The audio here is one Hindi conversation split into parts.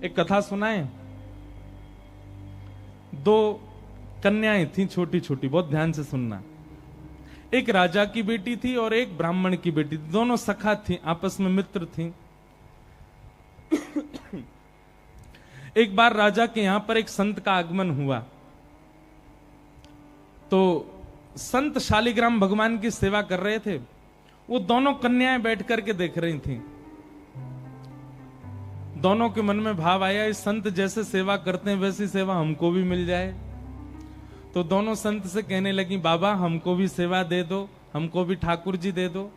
एक कथा सुनाए। दो कन्याएं थीं छोटी छोटी, बहुत ध्यान से सुनना। एक राजा की बेटी थी और एक ब्राह्मण की बेटी थी। दोनों सखा थीं, आपस में मित्र थीं। एक बार राजा के यहां पर एक संत का आगमन हुआ, तो संत शालिग्राम भगवान की सेवा कर रहे थे। वो दोनों कन्याएं बैठ करके देख रही थीं। दोनों के मन में भाव आया, इस संत जैसे सेवा करते हैं वैसी सेवा हमको भी मिल जाए। तो दोनों संत से कहने लगी, बाबा हमको भी सेवा दे दो, हमको भी ठाकुर जी दे दो।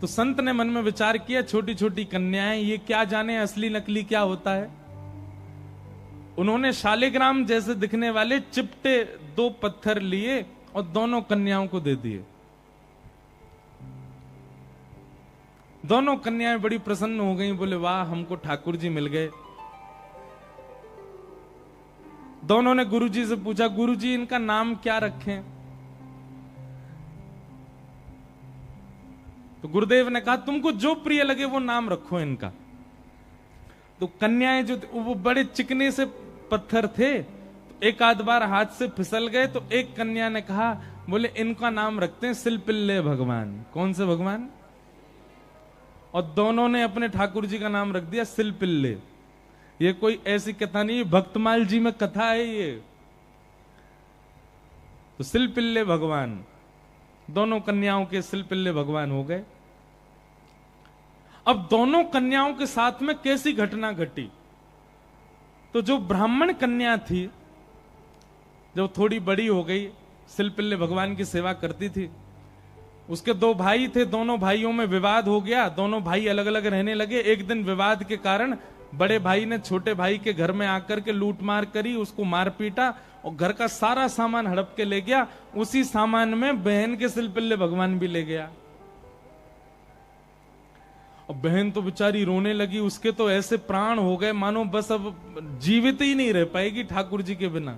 तो संत ने मन में विचार किया, छोटी छोटी कन्याएं, ये क्या जाने असली नकली क्या होता है। उन्होंने शालिग्राम जैसे दिखने वाले चिपटे 2 पत्थर लिए और दोनों कन्याओं को दे दिए। दोनों कन्याएं बड़ी प्रसन्न हो गईं, बोले वाह हमको ठाकुर जी मिल गए। दोनों ने गुरुजी से पूछा, गुरुजी इनका नाम क्या रखें? तो गुरुदेव ने कहा, तुमको जो प्रिय लगे वो नाम रखो इनका। तो कन्याएं जो वो बड़े चिकने से पत्थर थे, तो एक आध बार हाथ से फिसल गए। तो एक कन्या ने कहा, बोले इनका नाम रखते हैं सिलपिल्ले भगवान। कौन से भगवान? और दोनों ने अपने ठाकुर जी का नाम रख दिया सिलपिल्ले। ये कोई ऐसी कथा नहीं, भक्तमाल जी में कथा है ये। तो सिलपिल्ले भगवान, दोनों कन्याओं के सिलपिल्ले भगवान हो गए। अब दोनों कन्याओं के साथ में कैसी घटना घटी? तो जो ब्राह्मण कन्या थी, जब थोड़ी बड़ी हो गई, सिलपिल्ले भगवान की सेवा करती थी। उसके 2 भाई थे, दोनों भाइयों में विवाद हो गया। दोनों भाई अलग अलग रहने लगे। एक दिन विवाद के कारण बड़े भाई ने छोटे भाई के घर में आकर के लूट मार करी, उसको मार पीटा और घर का सारा सामान हड़प के ले गया। उसी सामान में बहन के सिलपिल्ले भगवान भी ले गया। और बहन तो बेचारी रोने लगी, उसके तो ऐसे प्राण हो गए मानो बस अब जीवित ही नहीं रह पाएगी ठाकुर जी के बिना।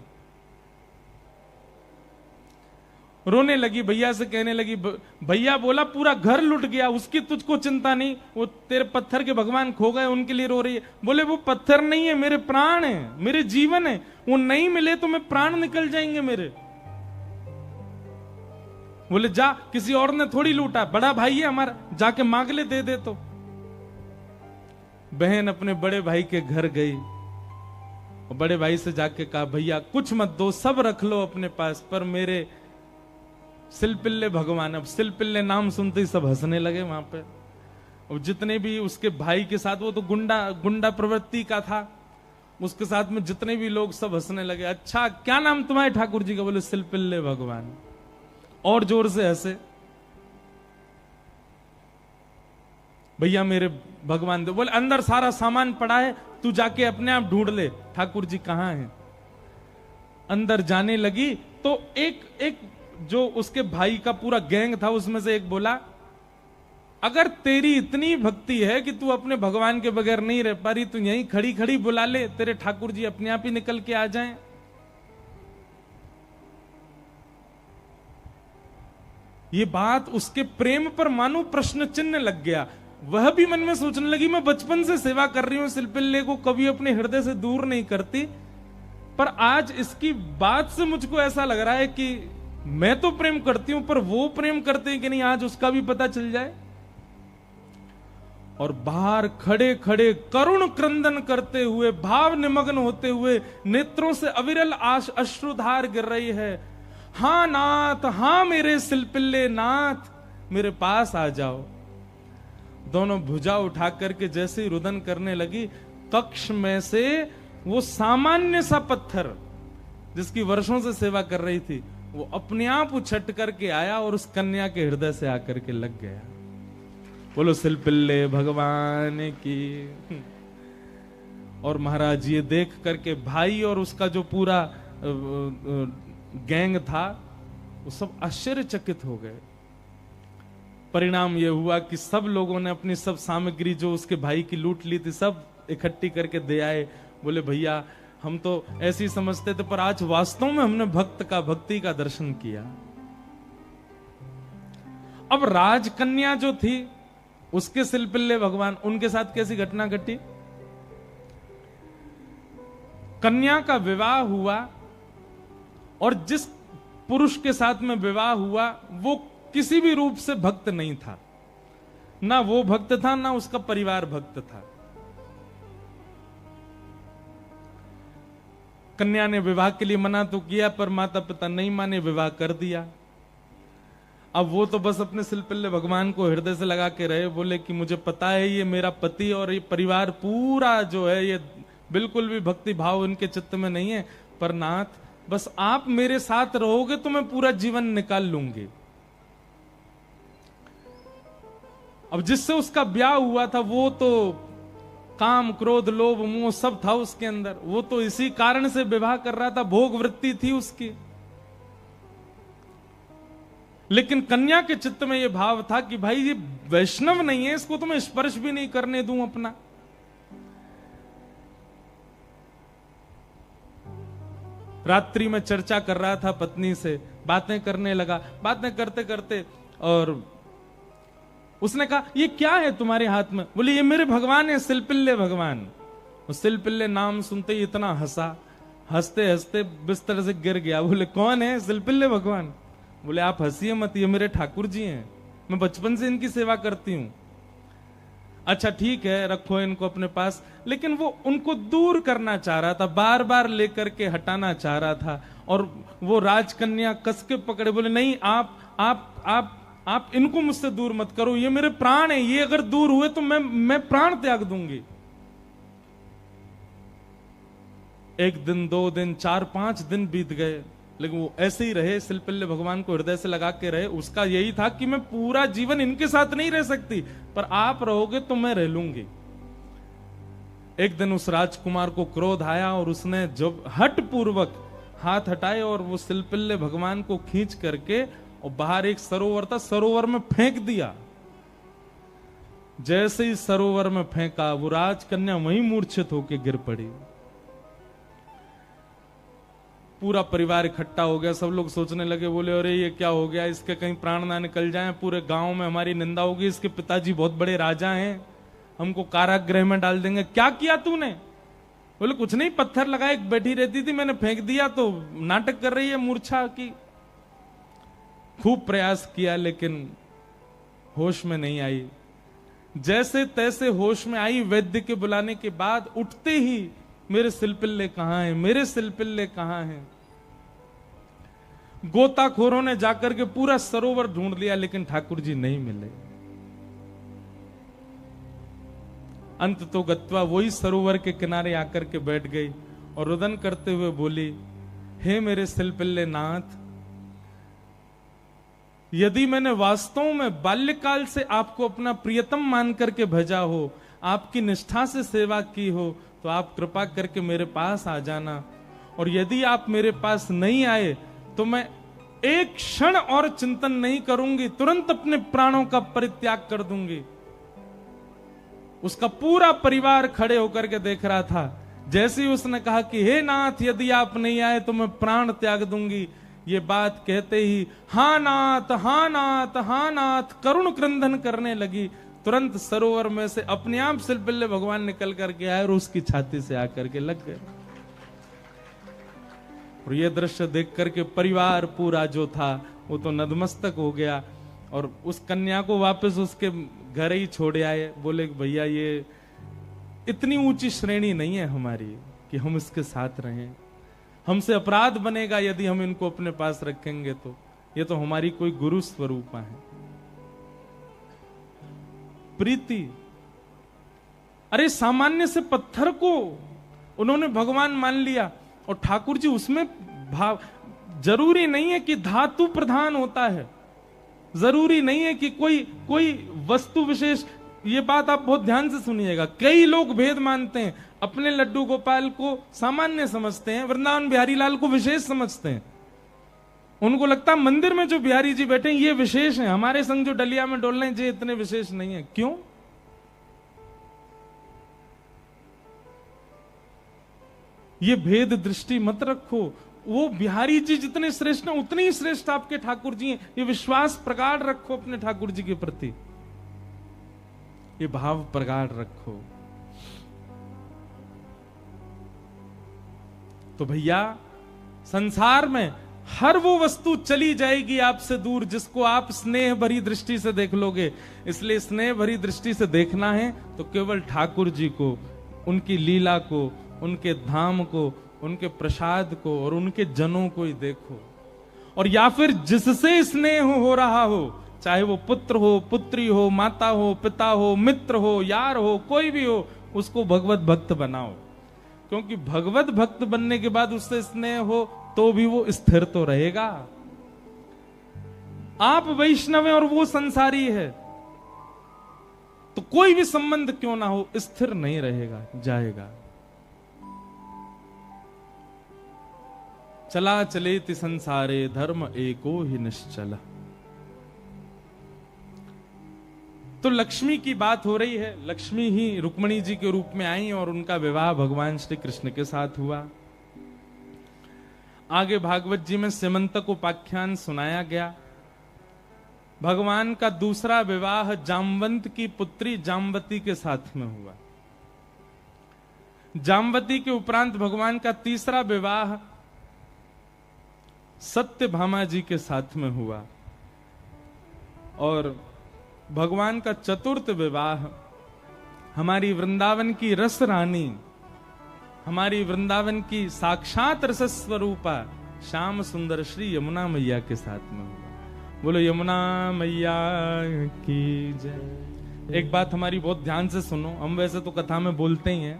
रोने लगी, भैया से कहने लगी, भैया बोला पूरा घर लुट गया, उसकी तुझको चिंता नहीं, वो तेरे पत्थर के भगवान खो गए उनके लिए रो रही है। बोले वो पत्थर नहीं है, मेरे प्राण है, मेरे जीवन है, वो नहीं मिले तो मैं प्राण निकल जाएंगे मेरे। बोले जा, किसी और ने थोड़ी लूटा, बड़ा भाई है हमारा, जाके मांग ले, दे दे। तो बहन अपने बड़े भाई के घर गई और बड़े भाई से जाके कहा, भैया कुछ मत दो, सब रख लो अपने पास, पर मेरे सिलपिल्ले भगवान। अब सिलपिल्ले नाम सुनते ही सब हंसने लगे वहां पे। और जितने भी उसके भाई के साथ, वो तो गुंडा प्रवृत्ति का था, उसके साथ में जितने भी लोग सब हंसने लगे। अच्छा क्या नाम तुम्हारे ठाकुर जी का? बोले सिलपिल्ले भगवान। और जोर से हंसे। भैया मेरे भगवान दे। बोले अंदर सारा सामान पड़ा है, तू जाके अपने आप ढूंढ ले ठाकुर जी कहां हैं। अंदर जाने लगी तो एक जो उसके भाई का पूरा गैंग था, उसमें से एक बोला, अगर तेरी इतनी भक्ति है कि तू अपने भगवान के बगैर नहीं रह पा रही, तू यहीं खड़ी खड़ी बुला ले, तेरे ठाकुर जी अपने आप ही निकल के आ जाएं। ये बात उसके प्रेम पर मानो प्रश्न चिन्ह लग गया। वह भी मन में सोचने लगी, मैं बचपन से सेवा कर रही हूं सिलपिल्ले को, कभी अपने हृदय से दूर नहीं करती, पर आज इसकी बात से मुझको ऐसा लग रहा है कि मैं तो प्रेम करती हूं, पर वो प्रेम करते हैं कि नहीं, आज उसका भी पता चल जाए। और बाहर खड़े खड़े करुण क्रंदन करते हुए, भाव निमग्न होते हुए, नेत्रों से अविरल अश्रुधार गिर रही है। हां नाथ, हां मेरे सिलपिल्ले नाथ, मेरे पास आ जाओ। दोनों भुजा उठा करके जैसे ही रुदन करने लगी, कक्ष में से वो सामान्य सा पत्थर जिसकी वर्षों से सेवा कर रही थी, वो अपने आप उछट करके आया और उस कन्या के हृदय से आकर के लग गया। बोलो सिलपिल्ले भगवान की। और महाराज ये देख करके भाई और उसका जो पूरा गैंग था, वो सब आश्चर्यचकित हो गए। परिणाम ये हुआ कि सब लोगों ने अपनी सब सामग्री जो उसके भाई की लूट ली थी, सब इकट्ठी करके दे आए। बोले भैया हम तो ऐसे ही समझते थे, पर आज वास्तव में हमने भक्ति का दर्शन किया। अब राजकन्या जो थी, उसके सिलपिल्ले भगवान, उनके साथ कैसी घटना घटी? कन्या का विवाह हुआ और जिस पुरुष के साथ में विवाह हुआ वो किसी भी रूप से भक्त नहीं था, ना वो भक्त था ना उसका परिवार भक्त था। कन्या ने विवाह के लिए मना तो किया पर माता पिता नहीं माने, विवाह कर दिया। अब वो तो बस अपने सिलपिल्ले भगवान को हृदय से लगा के रहे, बोले कि मुझे पता है ये मेरा पति और ये परिवार पूरा जो है ये बिल्कुल भी भक्ति भाव इनके चित्त में नहीं है, पर नाथ बस आप मेरे साथ रहोगे तो मैं पूरा जीवन निकाल लूंगी। अब जिससे उसका ब्याह हुआ था वो तो काम क्रोध लोभ मोह सब था उसके अंदर, वो तो इसी कारण से विवाह कर रहा था, भोग वृत्ति थी उसकी। लेकिन कन्या के चित्त में यह भाव था कि भाई ये वैष्णव नहीं है, इसको तो मैं स्पर्श भी नहीं करने दूं अपना। रात्रि में चर्चा कर रहा था पत्नी से, बातें करने लगा, बातें करते करते और उसने कहा ये क्या है तुम्हारे हाथ में? बोले ये मेरे भगवान है, सिलपिल्ले भगवान। उस सिलपिल्ले नाम सुनते ही इतना हंसा, हंसते हंसते बिस्तर से गिर गया। बोले कौन है? सिलपिल्ले भगवान। बोले आप हंसिए मत, ये मेरे ठाकुर जी हैं, मैं बचपन से इनकी सेवा करती हूं। अच्छा ठीक है, रखो इनको अपने पास। लेकिन वो उनको दूर करना चाह रहा था, बार बार लेकर के हटाना चाह रहा था। और वो राजकन्या कस के पकड़े, बोले नहीं आप इनको मुझसे दूर मत करो, ये मेरे प्राण है, ये अगर दूर हुए तो मैं प्राण त्याग दूंगी। एक दिन, 2 दिन, 4-5 दिन बीत गए, लेकिन वो ऐसे ही रहे, सिलपिल्ले भगवान को हृदय से लगा के रहे। उसका यही था कि मैं पूरा जीवन इनके साथ नहीं रह सकती, पर आप रहोगे तो मैं रह लूंगी। एक दिन उस राजकुमार को क्रोध आया और उसने जब हट पूर्वक हाथ हटाए और वो सिलपिल्ले भगवान को खींच करके और बाहर एक सरोवर था, सरोवर में फेंक दिया। जैसे ही सरोवर में फेंका वो राजकन्या वहीं मूर्छित होकर गिर पड़ी। पूरा परिवार इकट्ठा हो गया, सब लोग सोचने लगे, बोले अरे ये क्या हो गया, इसके कहीं प्राण ना निकल जाएं, पूरे गांव में हमारी निंदा होगी, इसके पिताजी बहुत बड़े राजा हैं, हमको कारागृह में डाल देंगे। क्या किया तूने? बोले कुछ नहीं, पत्थर लगाए, बैठी रहती थी, मैंने फेंक दिया तो नाटक कर रही है मूर्छा की। खूब प्रयास किया लेकिन होश में नहीं आई। जैसे तैसे होश में आई, वैद्य के बुलाने के बाद उठते ही मेरे सिलपिल्ले कहां हैं, मेरे सिलपिल्ले कहां हैं। गोताखोरों ने जाकर के पूरा सरोवर ढूंढ लिया लेकिन ठाकुर जी नहीं मिले। अंत तो गत्वा वही सरोवर के किनारे आकर के बैठ गई और रुदन करते हुए बोली, हे मेरे सिलपिल्ले नाथ, यदि मैंने वास्तव में बाल्यकाल से आपको अपना प्रियतम मान करके भेजा हो, आपकी निष्ठा से सेवा की हो, तो आप कृपा करके मेरे पास आ जाना। और यदि आप मेरे पास नहीं आए तो मैं एक क्षण और चिंतन नहीं करूंगी, तुरंत अपने प्राणों का परित्याग कर दूंगी। उसका पूरा परिवार खड़े होकर के देख रहा था। जैसे ही उसने कहा कि हे नाथ, यदि आप नहीं आए तो मैं प्राण त्याग दूंगी, ये बात कहते ही हाँ नाथ, हाँ नाथ, हाँ नाथ करुण क्रंदन करने लगी। तुरंत सरोवर में से अपने आप सिलपिल्ले भगवान निकल करके आए और उसकी छाती से आकर के लग गए। और ये दृश्य देख करके परिवार पूरा जो था वो तो नतमस्तक हो गया और उस कन्या को वापस उसके घर ही छोड़ आए। बोले भैया ये इतनी ऊंची श्रेणी नहीं है हमारी कि हम इसके साथ रहें, हमसे अपराध बनेगा यदि हम इनको अपने पास रखेंगे तो। ये तो हमारी कोई गुरु स्वरूपा है। प्रीति, अरे सामान्य से पत्थर को उन्होंने भगवान मान लिया और ठाकुर जी उसमें भाव। जरूरी नहीं है कि धातु प्रधान होता है, जरूरी नहीं है कि कोई वस्तु विशेष। ये बात आप बहुत ध्यान से सुनिएगा। कई लोग भेद मानते हैं, अपने लड्डू गोपाल को सामान्य समझते हैं, वृंदावन बिहारी लाल को विशेष समझते हैं। उनको लगता है मंदिर में जो बिहारी जी बैठे हैं ये विशेष हैं, हमारे संग जो डलिया में डोल रहे हैं ये इतने विशेष नहीं है। क्यों? ये भेद दृष्टि मत रखो। वो बिहारी जी जितने श्रेष्ठ हैं उतने ही श्रेष्ठ आपके ठाकुर जी हैं। ये विश्वास प्रगाढ़ रखो अपने ठाकुर जी के प्रति, ये भाव प्रगाढ़ रखो। तो भैया संसार में हर वो वस्तु चली जाएगी आपसे दूर जिसको आप स्नेह भरी दृष्टि से देख लोगे। इसलिए स्नेह भरी दृष्टि से देखना है तो केवल ठाकुर जी को, उनकी लीला को, उनके धाम को, उनके प्रसाद को और उनके जनों को ही देखो। और या फिर जिससे स्नेह हो रहा हो, चाहे वो पुत्र हो, पुत्री हो, माता हो, पिता हो, मित्र हो, यार हो, कोई भी हो, उसको भगवत भक्त बनाओ। क्योंकि भगवत भक्त बनने के बाद उससे स्नेह हो तो भी वो स्थिर तो रहेगा। आप वैष्णव हैं और वो संसारी है, तो कोई भी संबंध क्यों ना हो स्थिर नहीं रहेगा, जाएगा। चला चलेति संसारे धर्म एको ही निश्चल। तो लक्ष्मी की बात हो रही है। लक्ष्मी ही रुक्मिणी जी के रूप में आई और उनका विवाह भगवान श्री कृष्ण के साथ हुआ। आगे भागवत जी में सिमंतक उपाख्यान सुनाया गया। भगवान का दूसरा विवाह जामवंत की पुत्री जामवती के साथ में हुआ। जामवती के उपरांत भगवान का तीसरा विवाह सत्यभामा जी के साथ में हुआ और भगवान का चतुर्थ विवाह हमारी वृंदावन की रस रानी, हमारी वृंदावन की साक्षात रस स्वरूपा श्याम सुंदर श्री यमुना मैया के साथ में हुआ। बोलो यमुना मैया की जय। एक बात हमारी बहुत ध्यान से सुनो, हम वैसे तो कथा में बोलते ही हैं।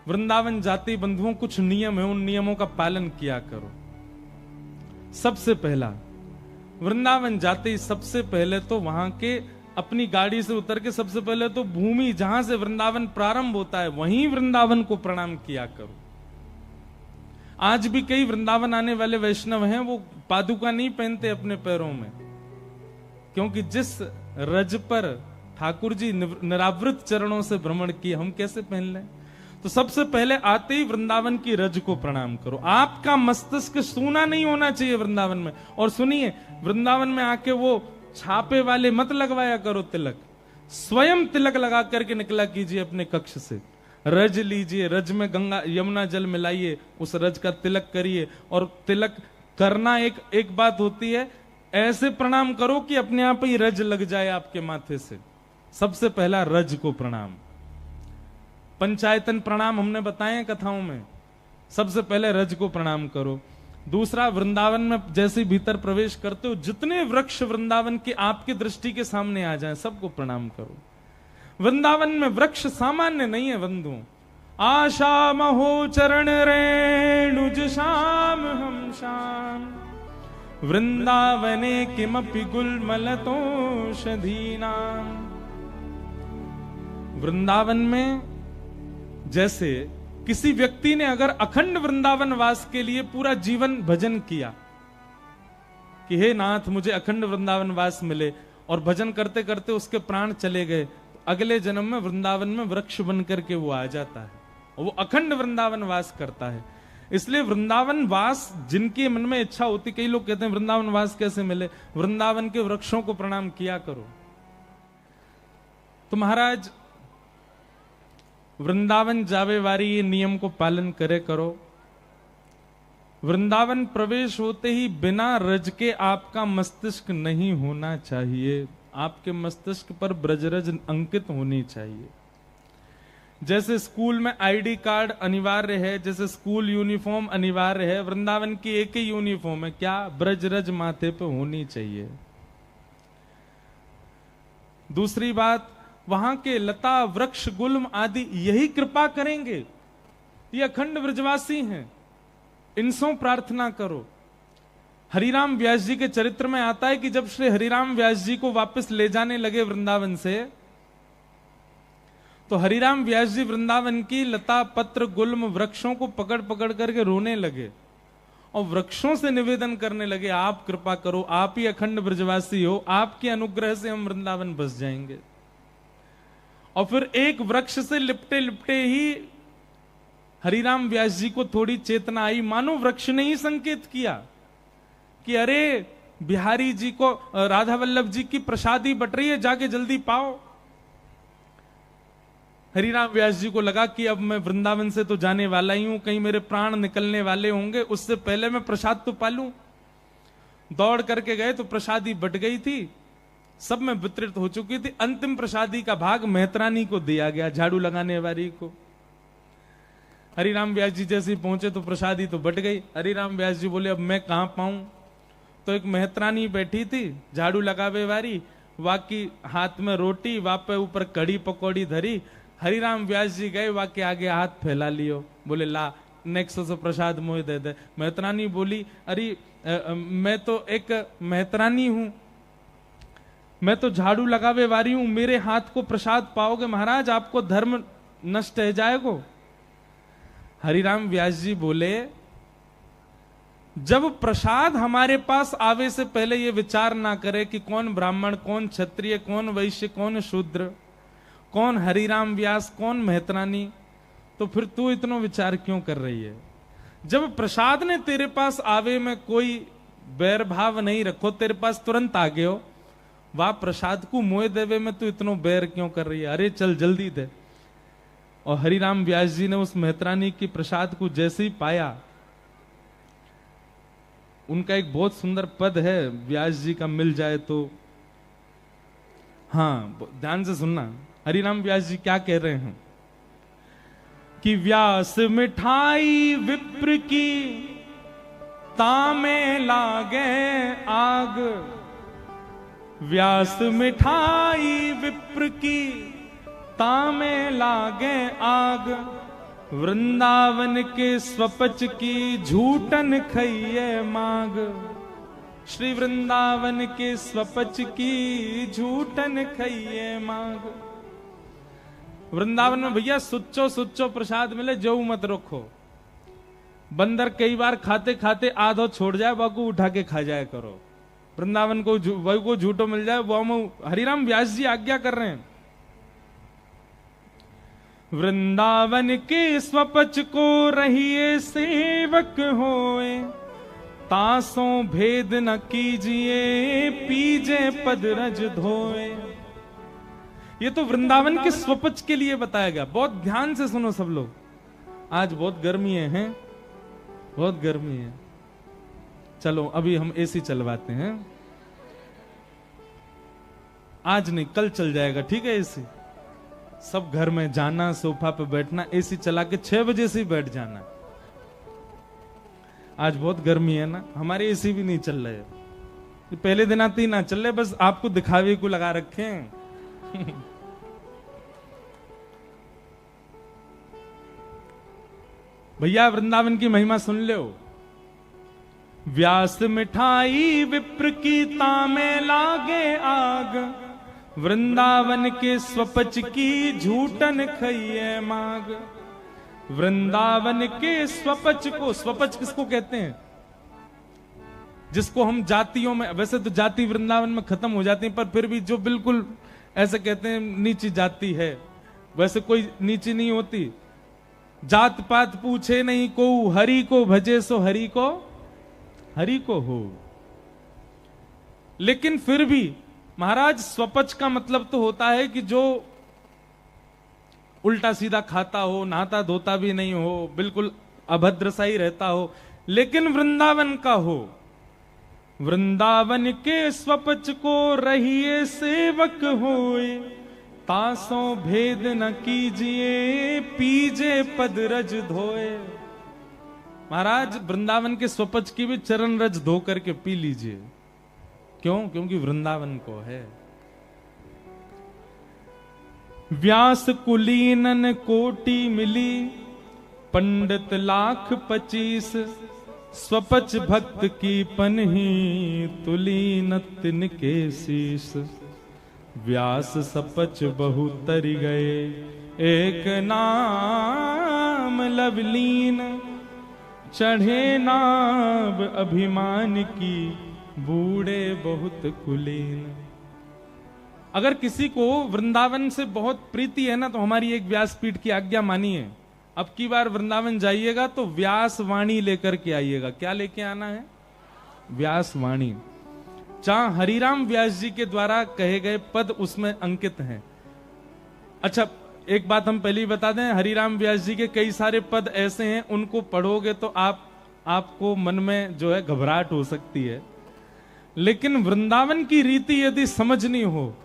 वृंदावन जाति बंधुओं कुछ नियम है, उन नियमों का पालन किया करो। सबसे पहला, वृंदावन जाते ही सबसे पहले तो वहां के अपनी गाड़ी से उतर के सबसे पहले तो भूमि जहां से वृंदावन प्रारंभ होता है वहीं वृंदावन को प्रणाम किया करो। आज भी कई वृंदावन आने वाले वैष्णव हैं, वो पादुका नहीं पहनते अपने पैरों में, क्योंकि जिस रज पर ठाकुर जी निरावृत चरणों से भ्रमण किए, हम कैसे पहन लें। तो सबसे पहले आते ही वृंदावन की रज को प्रणाम करो। आपका मस्तिष्क सूना नहीं होना चाहिए वृंदावन में। और सुनिए, वृंदावन में आके वो छापे वाले मत लगवाया करो तिलक, स्वयं तिलक लगा करके निकला कीजिए अपने कक्ष से। रज लीजिए, रज में गंगा यमुना जल मिलाइए, उस रज का तिलक करिए। और तिलक करना एक बात होती है, ऐसे प्रणाम करो कि अपने आप ही रज लग जाए आपके माथे से। सबसे पहला रज को प्रणाम। पंचायतन प्रणाम हमने बताए कथाओं में, सबसे पहले रज को प्रणाम करो। दूसरा, वृंदावन में जैसे भीतर प्रवेश करते हो जितने वृक्ष वृंदावन के आपके दृष्टि के सामने आ जाएं सबको प्रणाम करो। वृंदावन में वृक्ष सामान्य नहीं है बंधुओं। आशा महो चरण रेणुज श्याम हम श्याम, वृंदावने किमपि गुलमलतोषधीनाम। वृंदावन में जैसे किसी व्यक्ति ने अगर अखंड वृंदावन वास के लिए पूरा जीवन भजन किया कि हे नाथ मुझे अखंड वृंदावन वास मिले, और भजन करते करते उसके प्राण चले गए, तो अगले जन्म में वृंदावन में वृक्ष बन करके वो आ जाता है और वो अखंड वृंदावन वास करता है। इसलिए वृंदावन वास जिनके मन में इच्छा होती, कई लोग कहते हैं वृंदावन वास कैसे मिले, वृंदावन के वृक्षों को प्रणाम किया करो। तो महाराज वृंदावन जावे वारी ये नियम को पालन करे करो। वृंदावन प्रवेश होते ही बिना रज के आपका मस्तिष्क नहीं होना चाहिए, आपके मस्तिष्क पर ब्रजरज अंकित होनी चाहिए। जैसे स्कूल में आईडी कार्ड अनिवार्य है, जैसे स्कूल यूनिफॉर्म अनिवार्य है, वृंदावन की एक ही यूनिफॉर्म है, क्या ब्रजरज माथे पे होनी चाहिए। दूसरी बात, वहां के लता वृक्ष गुल्म आदि यही कृपा करेंगे, ये अखंड ब्रजवासी हैं, इनसे प्रार्थना करो। हरिराम व्यास जी के चरित्र में आता है कि जब श्री हरिराम व्यास जी को वापस ले जाने लगे वृंदावन से, तो हरिराम व्यास जी वृंदावन की लता पत्र गुल्म वृक्षों को पकड़ पकड़ करके रोने लगे और वृक्षों से निवेदन करने लगे, आप कृपा करो, आप ही अखंड ब्रजवासी हो, आपके अनुग्रह से हम वृंदावन बस जाएंगे। और फिर एक वृक्ष से लिपटे लिपटे ही हरिराम व्यास जी को थोड़ी चेतना आई, मानो वृक्ष ने ही संकेत किया कि अरे बिहारी जी को, राधा वल्लभ जी की प्रसादी बट रही है, जाके जल्दी पाओ। हरिराम व्यास जी को लगा कि अब मैं वृंदावन से तो जाने वाला ही हूं, कहीं मेरे प्राण निकलने वाले होंगे, उससे पहले मैं प्रसाद तो पालूं। दौड़ करके गए तो प्रसादी बट गई थी, सब में वितरित हो चुकी थी। अंतिम प्रसादी का भाग मेहतरानी को दिया गया, झाड़ू लगाने वाली को। हरिराम व्यास जी जैसे ही पहुंचे तो प्रसादी तो बट गई। हरिराम व्यास जी बोले अब मैं कहां पाऊं। तो एक मेहतरानी बैठी थी झाड़ू लगावे वाली, वाकी हाथ में रोटी, वापे ऊपर कड़ी पकौड़ी धरी। हरिराम व्यास जी गए, वाके आगे हाथ फैला लियो, बोले ला नेक्स्ट से प्रसाद मोह दे दे। मेहतरानी बोली अरे मैं तो एक मेहतरानी हूं, मैं तो झाड़ू लगावे वाली हूं, मेरे हाथ को प्रसाद पाओगे महाराज, आपको धर्म नष्ट है जाएगो। हरिराम व्यास जी बोले जब प्रसाद हमारे पास आवे से पहले ये विचार ना करे कि कौन ब्राह्मण, कौन क्षत्रिय, कौन वैश्य, कौन शूद्र, कौन हरिराम व्यास, कौन मेहतरानी, तो फिर तू इतना विचार क्यों कर रही है। जब प्रसाद ने तेरे पास आवे में कोई बैर भाव नहीं रखो, तेरे पास तुरंत आ गए हो, वह प्रसाद को मोह देवे में तू इतना बैर क्यों कर रही है, अरे चल जल्दी दे। और हरिराम व्यास जी ने उस मेहतरानी की प्रसाद को जैसे ही पाया, उनका एक बहुत सुंदर पद है, व्यास जी का मिल जाए तो, हाँ ध्यान से सुनना, हरिराम व्यास जी क्या कह रहे हैं कि व्यास मिठाई विप्र की तामे लागे आग, व्यास मिठाई विप्र की तामे लागे आग, वृंदावन के स्वपच की झूठन खइये माग। श्री वृंदावन के स्वपच की झूठन खइये माग। वृंदावन में भैया सुच्चो सुच्चो प्रसाद मिले, जो मत रखो। बंदर कई बार खाते खाते आधो छोड़ जाए, बाकू उठा के खा जाए करो। वृंदावन को वही को झूठो मिल जाए, वो हरिराम व्यास जी आज्ञा कर रहे हैं। वृंदावन के स्वपच को रहिए सेवक होए, तासों भेद न कीजिए, पीजे पद रज धोए। ये तो वृंदावन के स्वपच के लिए बताया गया। बहुत ध्यान से सुनो सब लोग, आज बहुत गर्मी है, बहुत गर्मी है। चलो अभी हम एसी चलवाते हैं, आज नहीं कल चल जाएगा, ठीक है। एसी सब घर में जाना, सोफा पे बैठना, एसी चला के 6 बजे से ही बैठ जाना। आज बहुत गर्मी है ना, हमारे एसी भी नहीं चल रहे, पहले दिन आते ही ना चल रहे, बस आपको दिखावे को लगा रखे हैं। भैया वृंदावन की महिमा सुन लो। व्यास मिठाई विप्र की तामे लागे आग, वृंदावन के स्वपच की झूठन खइये माग। वृंदावन के स्वपच को, स्वपच किसको कहते हैं, जिसको हम जातियों में, वैसे तो जाति वृंदावन में खत्म हो जाती है, पर फिर भी जो बिल्कुल ऐसे कहते हैं नीची जाति है, वैसे कोई नीची नहीं होती। जात पात पूछे नहीं को, हरि को भजे सो हरि को हो। लेकिन फिर भी महाराज स्वपच का मतलब तो होता है कि जो उल्टा सीधा खाता हो, नहाता धोता भी नहीं हो, बिल्कुल अभद्र सा ही रहता हो, लेकिन वृंदावन का हो। वृंदावन के स्वपच को रहिए सेवक होए, तासों भेद न कीजिए, पीजे पद रज धोए। महाराज वृंदावन के स्वपच की भी चरण रज धो करके पी लीजिए। क्यों? क्योंकि वृंदावन को है। व्यास कुलीनन कोटि मिली, पंडित लाख 25, स्वपच भक्त की पनही, तुली न तिनके शीस। व्यास सपच बहु तरि गए, एक नाम लवलीन, चढ़े नाब अभिमान की, बूढ़े बहुत कुलीन। अगर किसी को वृंदावन से बहुत प्रीति है ना, तो हमारी एक व्यासपीठ की आज्ञा मानिए। अब की बार वृंदावन जाइएगा तो व्यास वाणी लेकर के आइएगा। क्या लेके आना है? व्यास वाणी। जहां हरिराम व्यास जी के द्वारा कहे गए पद उसमें अंकित हैं। अच्छा, एक बात हम पहले ही बता दें, हरिराम व्यास जी के कई सारे पद ऐसे हैं, उनको पढ़ोगे तो आपको मन में जो है घबराहट हो सकती है, लेकिन वृंदावन की रीति यदि समझनी हो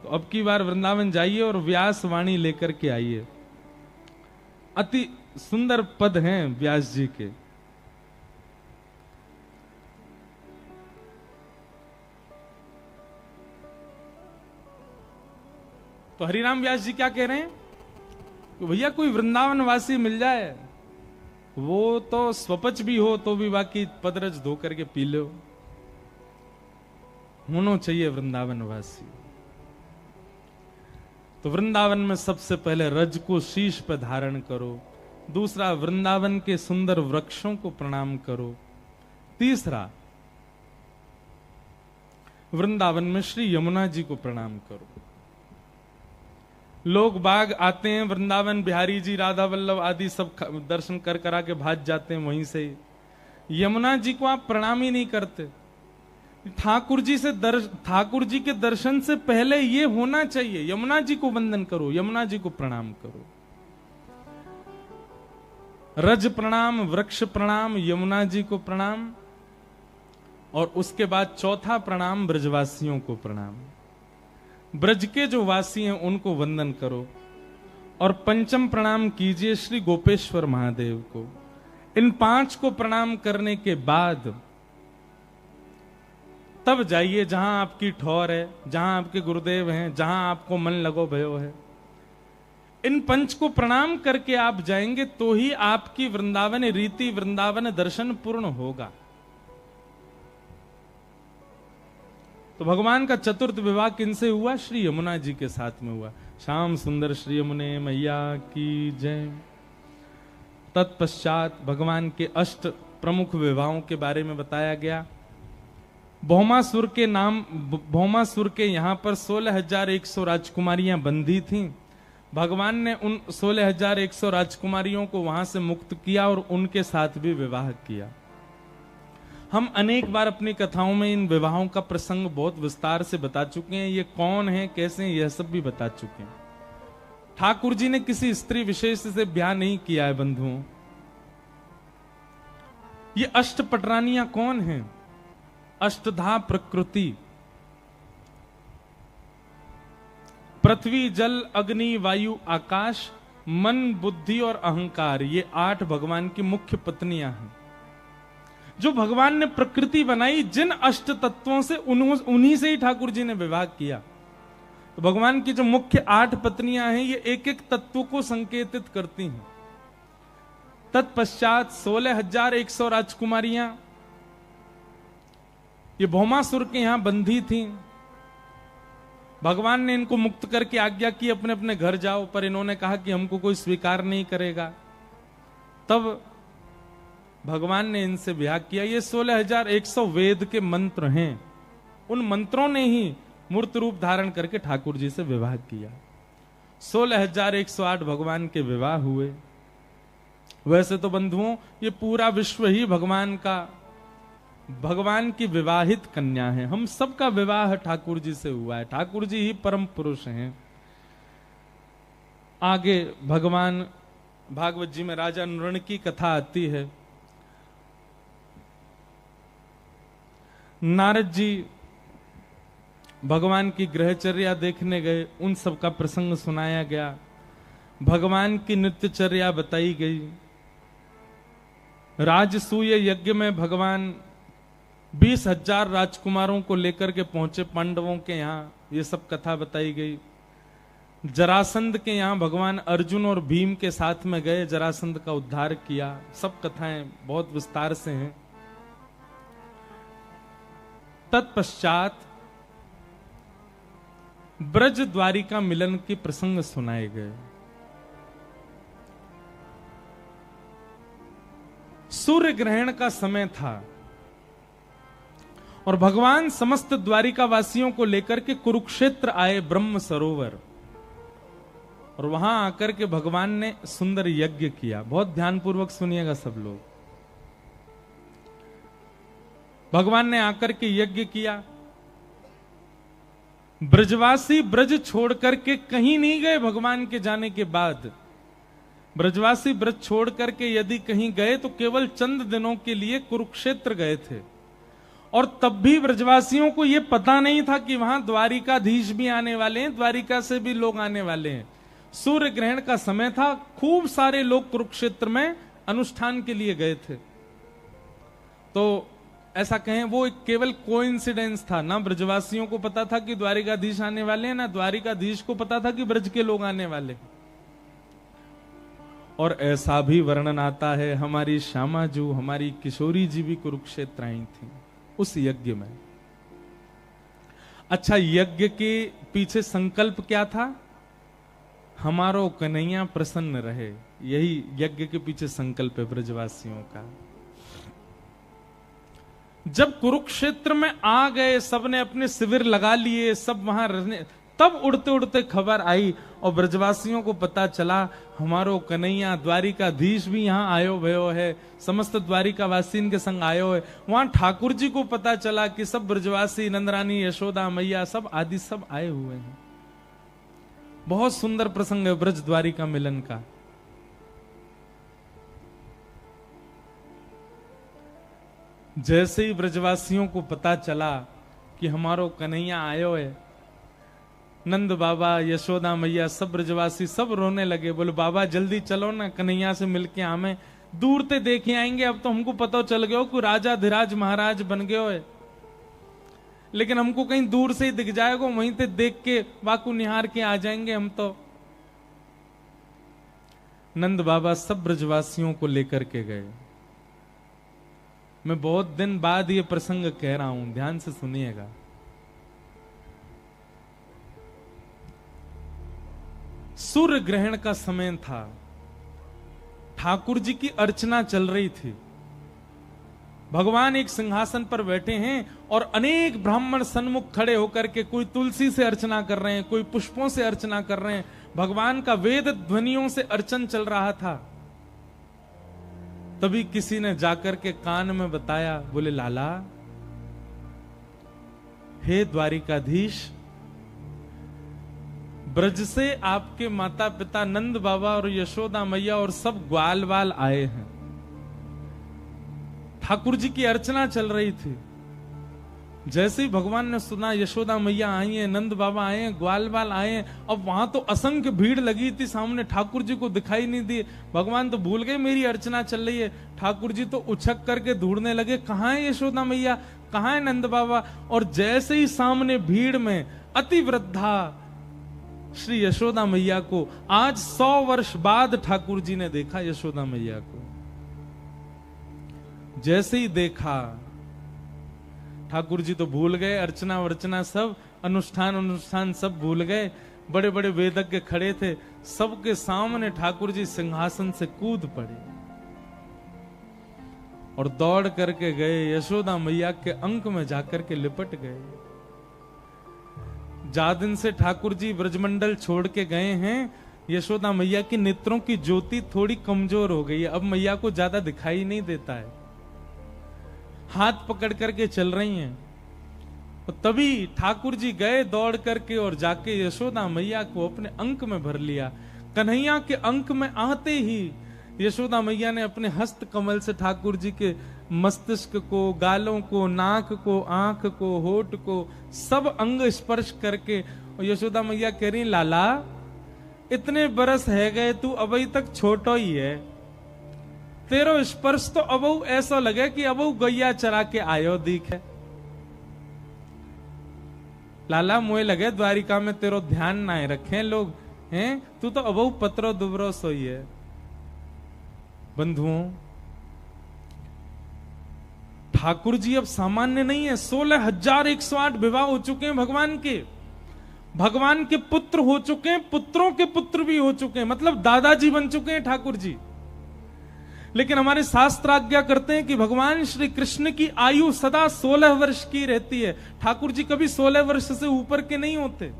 तो अब की बार वृंदावन जाइए और व्यास वाणी लेकर के आइए। अति सुंदर पद हैं व्यास जी के। तो हरिराम व्यास जी क्या कह रहे हैं कि भैया कोई वृंदावन वासी मिल जाए, वो तो स्वपच भी हो तो भी बाकी पदरज धो करके पी लो, होना चाहिए वृंदावन वासी। तो वृंदावन में सबसे पहले रज को शीश पर धारण करो, दूसरा वृंदावन के सुंदर वृक्षों को प्रणाम करो, तीसरा वृंदावन में श्री यमुना जी को प्रणाम करो। लोग बाग आते हैं वृंदावन, बिहारी जी, राधा वल्लभ आदि सब दर्शन कर करा के भाग जाते हैं वहीं से। यमुना जी को आप प्रणाम ही नहीं करते। ठाकुर जी के दर्शन से पहले ये होना चाहिए, यमुना जी को वंदन करो, यमुना जी को प्रणाम करो। रज प्रणाम, वृक्ष प्रणाम, यमुना जी को प्रणाम, और उसके बाद चौथा प्रणाम ब्रजवासियों को प्रणाम। ब्रज के जो वासी हैं उनको वंदन करो, और पंचम प्रणाम कीजिए श्री गोपेश्वर महादेव को। इन 5 को प्रणाम करने के बाद तब जाइए जहां आपकी ठौर है, जहां आपके गुरुदेव हैं, जहां आपको मन लगो भयो है। इन 5 को प्रणाम करके आप जाएंगे तो ही आपकी वृंदावन रीति, वृंदावन दर्शन पूर्ण होगा। तो भगवान का चतुर्थ विवाह किनसे हुआ? श्री यमुना जी के साथ में हुआ। श्याम सुंदर श्री यमुने मैया की जय। तत्पश्चात भगवान के 8 प्रमुख विवाहों के बारे में बताया गया। भौमासुर के यहां पर 16,100 राजकुमारियां बंधी थीं। भगवान ने उन 16,100 राजकुमारियों को वहां से मुक्त किया और उनके साथ भी विवाह किया। हम अनेक बार अपनी कथाओं में इन विवाहों का प्रसंग बहुत विस्तार से बता चुके हैं। ये कौन है, कैसे हैं, यह सब भी बता चुके हैं। ठाकुर जी ने किसी स्त्री विशेष से ब्याह नहीं किया है बंधुओं। ये अष्टपटरानियां कौन हैं? अष्टधा प्रकृति, पृथ्वी, जल, अग्नि, वायु, आकाश, मन, बुद्धि और अहंकार, ये 8 भगवान की मुख्य पत्नियां हैं। जो भगवान ने प्रकृति बनाई, जिन अष्ट तत्वों से उन्हीं से ही ठाकुर जी ने विवाह किया। तो भगवान की जो मुख्य 8 पत्नियां हैं, ये एक एक तत्व को संकेतित करती हैं। तत्पश्चात 16,100 राजकुमारियां ये भौमासुर के यहां बंधी थीं। भगवान ने इनको मुक्त करके आज्ञा की अपने अपने घर जाओ, पर इन्होंने कहा कि हमको कोई स्वीकार नहीं करेगा। तब भगवान ने इनसे ब्याह किया। ये 16,100 वेद के मंत्र हैं। उन मंत्रों ने ही मूर्त रूप धारण करके ठाकुर जी से विवाह किया। 16,108 भगवान के विवाह हुए। वैसे तो बंधुओं ये पूरा विश्व ही भगवान की विवाहित कन्या है। हम सबका विवाह ठाकुर जी से हुआ है। ठाकुर जी ही परम पुरुष हैं। आगे भगवान भागवत जी में राजा नृण की कथा आती है। नारद जी भगवान की ग्रहचर्या देखने गए, उन सब का प्रसंग सुनाया गया। भगवान की नित्यचर्या बताई गई। राजसूय यज्ञ में भगवान 20,000 राजकुमारों को लेकर के पहुंचे पांडवों के यहां, ये सब कथा बताई गई। जरासंध के यहां भगवान अर्जुन और भीम के साथ में गए, जरासंध का उद्धार किया। सब कथाएं बहुत विस्तार से हैं। तत्पश्चात ब्रज द्वारिका मिलन के प्रसंग सुनाए गए। सूर्य ग्रहण का समय था और भगवान समस्त द्वारिका वासियों को लेकर के कुरुक्षेत्र आए, ब्रह्म सरोवर, और वहां आकर के भगवान ने सुंदर यज्ञ किया। बहुत ध्यानपूर्वक सुनिएगा सब लोग। भगवान ने आकर के यज्ञ किया। ब्रजवासी ब्रज छोड़ करके कहीं नहीं गए। भगवान के जाने के बाद ब्रजवासी ब्रज छोड़ करके यदि कहीं गए तो केवल चंद दिनों के लिए कुरुक्षेत्र गए थे। और तब भी ब्रजवासियों को यह पता नहीं था कि वहां द्वारिकाधीश भी आने वाले हैं, द्वारिका से भी लोग आने वाले हैं। सूर्य ग्रहण का समय था, खूब सारे लोग कुरुक्षेत्र में अनुष्ठान के लिए गए थे। तो ऐसा कहें वो एक केवल कोइंसिडेंस था। ना ब्रजवासियों को पता था कि द्वारिकाधीश आने वाले हैं, ना द्वारिकाधीश को पता था कि ब्रज के लोग आने वाले। और ऐसा भी वर्णन आता है, हमारी श्यामा जू, हमारी किशोरी जी भी कुरुक्षेत्र आई थी उस यज्ञ में। अच्छा, यज्ञ के पीछे संकल्प क्या था? हमारो कन्हैया प्रसन्न रहे, यही यज्ञ के पीछे संकल्प है ब्रजवासियों का। जब कुरुक्षेत्र में आ गए, सबने अपने शिविर लगा लिए, सब वहां रहने, तब उड़ते उड़ते खबर आई और ब्रजवासियों को पता चला हमारो कन्हैया द्वारिकाधीश भी यहाँ आयो भयो है, समस्त द्वारिकावासी इनके संग आयो है। वहां ठाकुर जी को पता चला कि सब ब्रजवासी, नंदरानी, यशोदा मैया, सब आदि सब आए हुए हैं। बहुत सुंदर प्रसंग है ब्रज द्वारिका मिलन का। जैसे ही ब्रजवासियों को पता चला कि हमारो कन्हैया आयो है, नंद बाबा, यशोदा मैया, सब ब्रजवासी सब रोने लगे। बोले बाबा जल्दी चलो ना, कन्हैया से मिलके हमें दूर से देखे आएंगे। अब तो हमको पता चल गया कि राजा धीराज महाराज बन गए हो, लेकिन हमको कहीं दूर से ही दिख जाएगा, वहीं से देख के वाकु निहार के आ जाएंगे हम तो। नंद बाबा सब ब्रजवासियों को लेकर के गए। मैं बहुत दिन बाद ये प्रसंग कह रहा हूं, ध्यान से सुनिएगा। सूर्य ग्रहण का समय था, ठाकुर जी की अर्चना चल रही थी। भगवान एक सिंहासन पर बैठे हैं और अनेक ब्राह्मण सन्मुख खड़े होकर के कोई तुलसी से अर्चना कर रहे हैं, कोई पुष्पों से अर्चना कर रहे हैं। भगवान का वेद ध्वनियों से अर्चन चल रहा था। तभी किसी ने जाकर के कान में बताया, बोले लाला, हे द्वारिकाधीश, ब्रज से आपके माता पिता नंद बाबा और यशोदा मैया और सब ग्वाल वाल आए हैं। ठाकुर जी की अर्चना चल रही थी। जैसे ही भगवान ने सुना यशोदा मैया आई हैं, नंद बाबा आए हैं, ग्वाल बाल आए हैं, अब वहां तो असंख्य भीड़ लगी थी सामने, ठाकुर जी को दिखाई नहीं दी। भगवान तो भूल गए मेरी अर्चना चल रही है। ठाकुर जी तो उछक करके ढूंढने लगे, कहां है यशोदा मैया, कहां है नंद बाबा। और जैसे ही सामने भीड़ में अति वृद्धा श्री यशोदा मैया को आज 100 वर्ष बाद ठाकुर जी ने देखा। यशोदा मैया को जैसे ही देखा, ठाकुर जी तो भूल गए, अर्चना वर्चना सब, अनुष्ठान सब भूल गए। बड़े बड़े वेदज्ञ खड़े थे, सबके सामने ठाकुर जी सिंहासन से कूद पड़े और दौड़ करके गए, यशोदा मैया के अंक में जाकर के लिपट गए। जा दिन से ठाकुर जी ब्रजमंडल छोड़ के गए हैं, यशोदा मैया की नेत्रों की ज्योति थोड़ी कमजोर हो गई है, अब मैया को ज्यादा दिखाई नहीं देता है, हाथ पकड़ करके चल रही हैं। और तभी ठाकुर जी गए दौड़ करके और जाके यशोदा मैया को अपने अंक में भर लिया। कन्हैया के अंक में आते ही यशोदा मैया ने अपने हस्त कमल से ठाकुर जी के मस्तिष्क को, गालों को, नाक को, आंख को, होठ को, सब अंग स्पर्श करके, और यशोदा मैया कह रही, लाला इतने बरस है गए, तू अभी तक छोटो ही है, तेरो स्पर्श तो अबू ऐसा लगे कि अबू गैया चरा के आयो दिखे। लाला मुझे लगे द्वारिका में तेरो ध्यान ना रखे लोग हैं, तू तो अबू पत्रो दुबरो सोई है। बंधुओं, ठाकुर जी अब सामान्य नहीं है। 16,108 विवाह हो चुके हैं भगवान के पुत्र हो चुके हैं, पुत्रों के पुत्र भी हो चुके हैं, मतलब दादाजी बन चुके हैं ठाकुर जी। लेकिन हमारे शास्त्र आज्ञा करते हैं कि भगवान श्री कृष्ण की आयु सदा 16 वर्ष की रहती है। ठाकुर जी कभी 16 वर्ष से ऊपर के नहीं होते।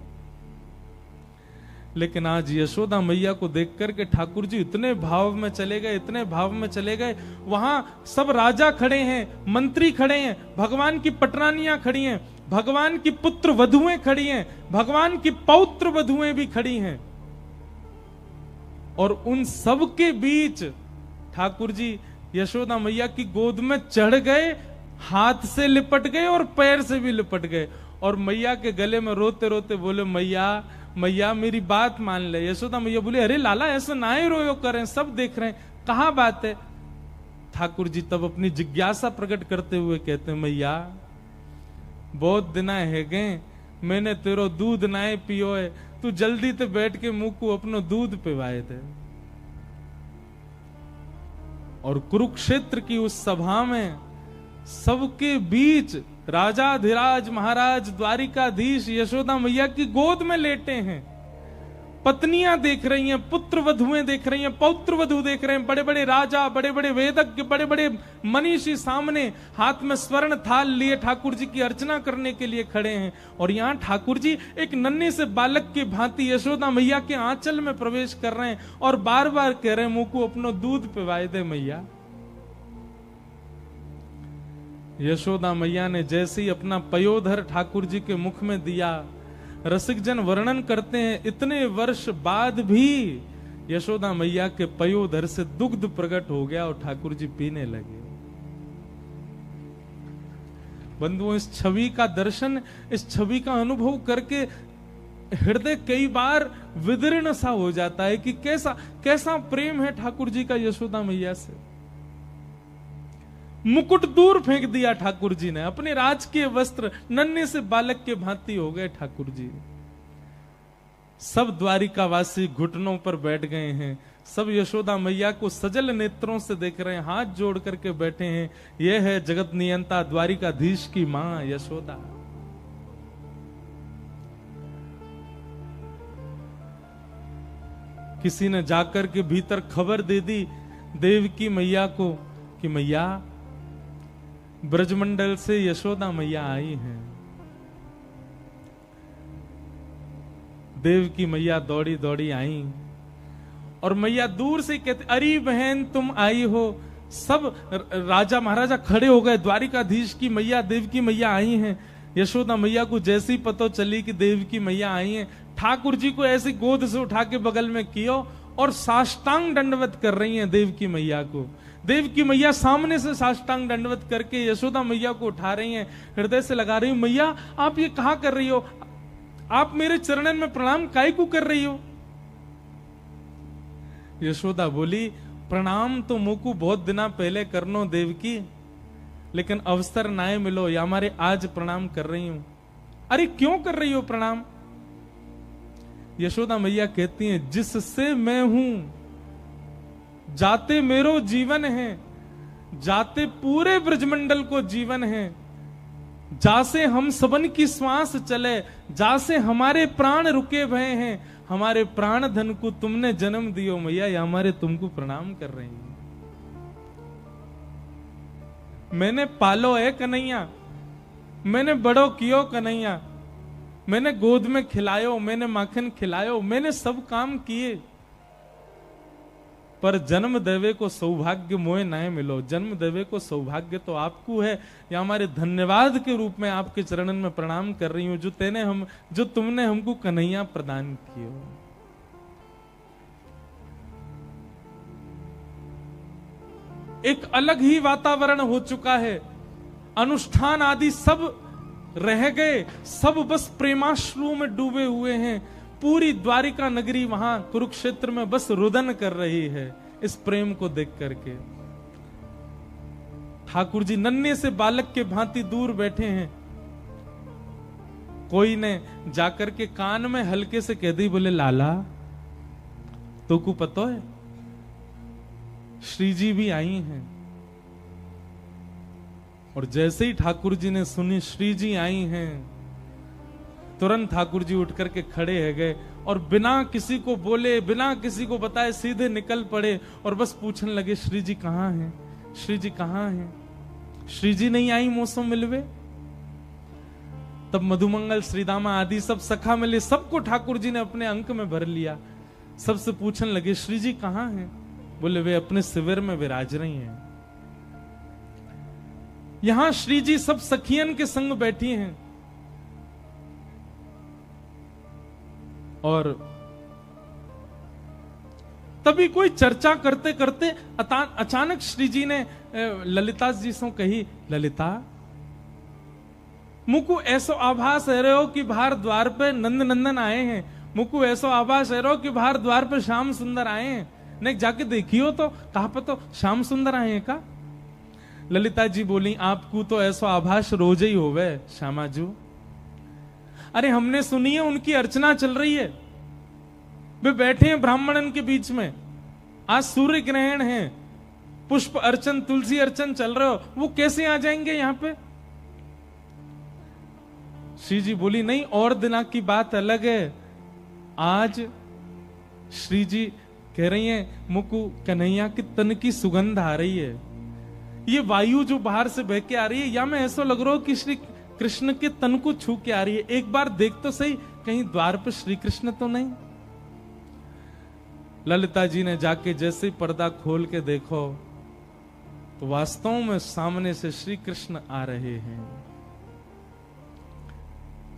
लेकिन आज यशोदा मैया को देख करके ठाकुर जी इतने भाव में चले गए, इतने भाव में चले गए। वहां सब राजा खड़े हैं, मंत्री खड़े हैं, भगवान की पटरानियां खड़ी हैं, भगवान की पुत्र वधुएं खड़ी हैं, भगवान की पौत्र वधुएं भी खड़ी हैं। और उन सब के बीच ठाकुर जी यशोदा मैया की गोद में चढ़ गए, हाथ से लिपट गए और पैर से भी लिपट गए, और मैया के गले में रोते रोते बोले, मैया मैया मेरी बात मान ले। यशोदा मैया बोले, अरे लाला ऐसा ना ही रोयो करें, सब देख रहे हैं, कहां बात है। ठाकुर जी तब अपनी जिज्ञासा प्रकट करते हुए कहते, मैया बहुत दिन है गए, मैंने तेरो दूध नाए पियो है, तू जल्दी ते बैठ के मुंह को अपनो दूध पिवाए थे। और कुरुक्षेत्र की उस सभा में सबके बीच राजाधिराज महाराज द्वारिकाधीश यशोदा मैया की गोद में लेटे हैं। पत्नियां देख रही हैं, पुत्र वधुएं देख रही हैं, पौत्र वधु देख रहे हैं, बड़े बड़े राजा, बड़े बड़े वेदज्ञ, बड़े बड़े मनीषी सामने हाथ में स्वर्ण थाल लिए ठाकुर जी की अर्चना करने के लिए खड़े हैं। और यहां ठाकुर जी एक नन्हे से बालक की भांति यशोदा मैया के आंचल में प्रवेश कर रहे हैं और बार बार कह रहे हैं, मुंह को अपनो दूध पिवाए दे मैया। यशोदा मैया ने जैसे ही अपना पयोधर ठाकुर जी के मुख में दिया, रसिक जन वर्णन करते हैं इतने वर्ष बाद भी यशोदा मैया के पयोधर से दुग्ध प्रकट हो गया और ठाकुर जी पीने लगे। बंधुओं, इस छवि का दर्शन, इस छवि का अनुभव करके हृदय कई बार विदीर्ण सा हो जाता है कि कैसा कैसा प्रेम है ठाकुर जी का यशोदा मैया से। मुकुट दूर फेंक दिया ठाकुर जी ने, अपने राजकीय वस्त्र नन्हे से बालक के भांति हो गए ठाकुर जी। सब द्वारिकावासी घुटनों पर बैठ गए हैं, सब यशोदा मैया को सजल नेत्रों से देख रहे हैं, हाथ जोड़ करके बैठे हैं। यह है जगत नियंता द्वारिकाधीश की मां यशोदा। किसी ने जाकर के भीतर खबर दे दी देवकी मैया को कि मैया ब्रजमंडल से यशोदा मैया आई हैं। देवकी मैया दौड़ी दौड़ी आई और मैया दूर से कहते, अरे बहन तुम आई हो। सब राजा महाराजा खड़े हो गए, द्वारिकाधीश की मैया देवकी मैया आई हैं। यशोदा मैया को जैसे ही पता चली कि देवकी मैया आई हैं, ठाकुर जी को ऐसी गोद से उठा के बगल में कियो और साष्टांग दंडवत कर रही हैं देवकी मैया को। देवकी मैया सामने से साष्टांग दंडवत करके यशोदा मैया को उठा रही हैं, हृदय से लगा रही, मैया आप ये कहा कर रही हो, आप मेरे चरणन में प्रणाम काहे को कर रही हो। यशोदा बोली, प्रणाम तो मुझको बहुत दिना पहले करनो देवकी, लेकिन अवसर नाए मिलो, या हमारे आज प्रणाम कर रही हूं। अरे क्यों कर रही हो प्रणाम। यशोदा मैया कहती हैं, जिससे मैं हूं जाते मेरो जीवन है, जाते पूरे ब्रजमंडल को जीवन है, जासे हम सबन की श्वास चले, जासे हमारे प्राण रुके भय हैं, हमारे प्राण धन को तुमने जन्म दियो मैया, या हमारे तुमको प्रणाम कर रही हैं। मैंने पालो है कन्हैया, मैंने बड़ो कियो कन्हैया, मैंने गोद में खिलायो, मैंने माखन खिलायो, मैंने सब काम किए, पर जन्म देवे को सौभाग्य मोए ना मिलो। जन्म देवे को सौभाग्य तो आपको है, या हमारे धन्यवाद के रूप में आपके चरणन में प्रणाम कर रही हूं, जो तुमने हमको कन्हैया प्रदान किए। एक अलग ही वातावरण हो चुका है, अनुष्ठान आदि सब रह गए, सब बस प्रेमाश्रु में डूबे हुए हैं। पूरी द्वारिका नगरी वहां कुरुक्षेत्र में बस रुदन कर रही है इस प्रेम को देख करके। ठाकुर जी नन्हे से बालक के भांति दूर बैठे हैं। कोई ने जाकर के कान में हल्के से कह दी, बोले लाला तो को पता है श्री जी भी आई हैं। और जैसे ही ठाकुर जी ने सुनी श्री जी आई हैं, तुरंत ठाकुर जी उठ करके खड़े है गए और बिना किसी को बोले, बिना किसी को बताए सीधे निकल पड़े और बस पूछने लगे, श्री जी कहां हैं, श्री जी कहां हैं, श्री जी नहीं आई मौसम मिलवे। तब मधुमंगल, श्रीदामा आदि सब सखा मिले, सबको ठाकुर जी ने अपने अंक में भर लिया। सबसे पूछने लगे, श्री जी कहाँ हैं? बोले वे अपने शिविर में विराज रही हैं। यहां श्री जी सब सखियन के संग बैठी हैं। और तभी कोई चर्चा करते करते अचानक श्री जी ने ललिता जी से कही, ललिता मुकु ऐसो आभास है रहे हो कि बाहर द्वार पे नंद नंदन आए हैं। मुकु ऐसो आभास है रहे हो कि बाहर द्वार पे श्याम सुंदर आए हैं। नहीं जाके देखियो तो, कहा पे तो श्याम सुंदर आए हैं का? ललिता जी बोली, आपको तो ऐसो आभास रोज ही होवे श्यामाजू। अरे हमने सुनी है उनकी अर्चना चल रही है, वे बैठे हैं ब्राह्मणन के बीच में, आज सूर्य ग्रहण है, पुष्प अर्चन, तुलसी अर्चन चल रहे हो, वो कैसे आ जाएंगे यहाँ पे? श्री जी बोली, नहीं और दिना की बात अलग है। आज श्री जी कह रही हैं, मुकु कन्हैया की तन की सुगंध आ रही है। ये वायु जो बाहर से बह के आ रही है, या मैं ऐसा लग रहा हूं कि श्री कृष्ण के तन को छू के आ रही है। एक बार देख तो सही, कहीं द्वार पर श्री कृष्ण तो नहीं। ललिता जी ने जाके जैसे ही पर्दा खोल के देखो तो वास्तव में सामने से श्री कृष्ण आ रहे हैं।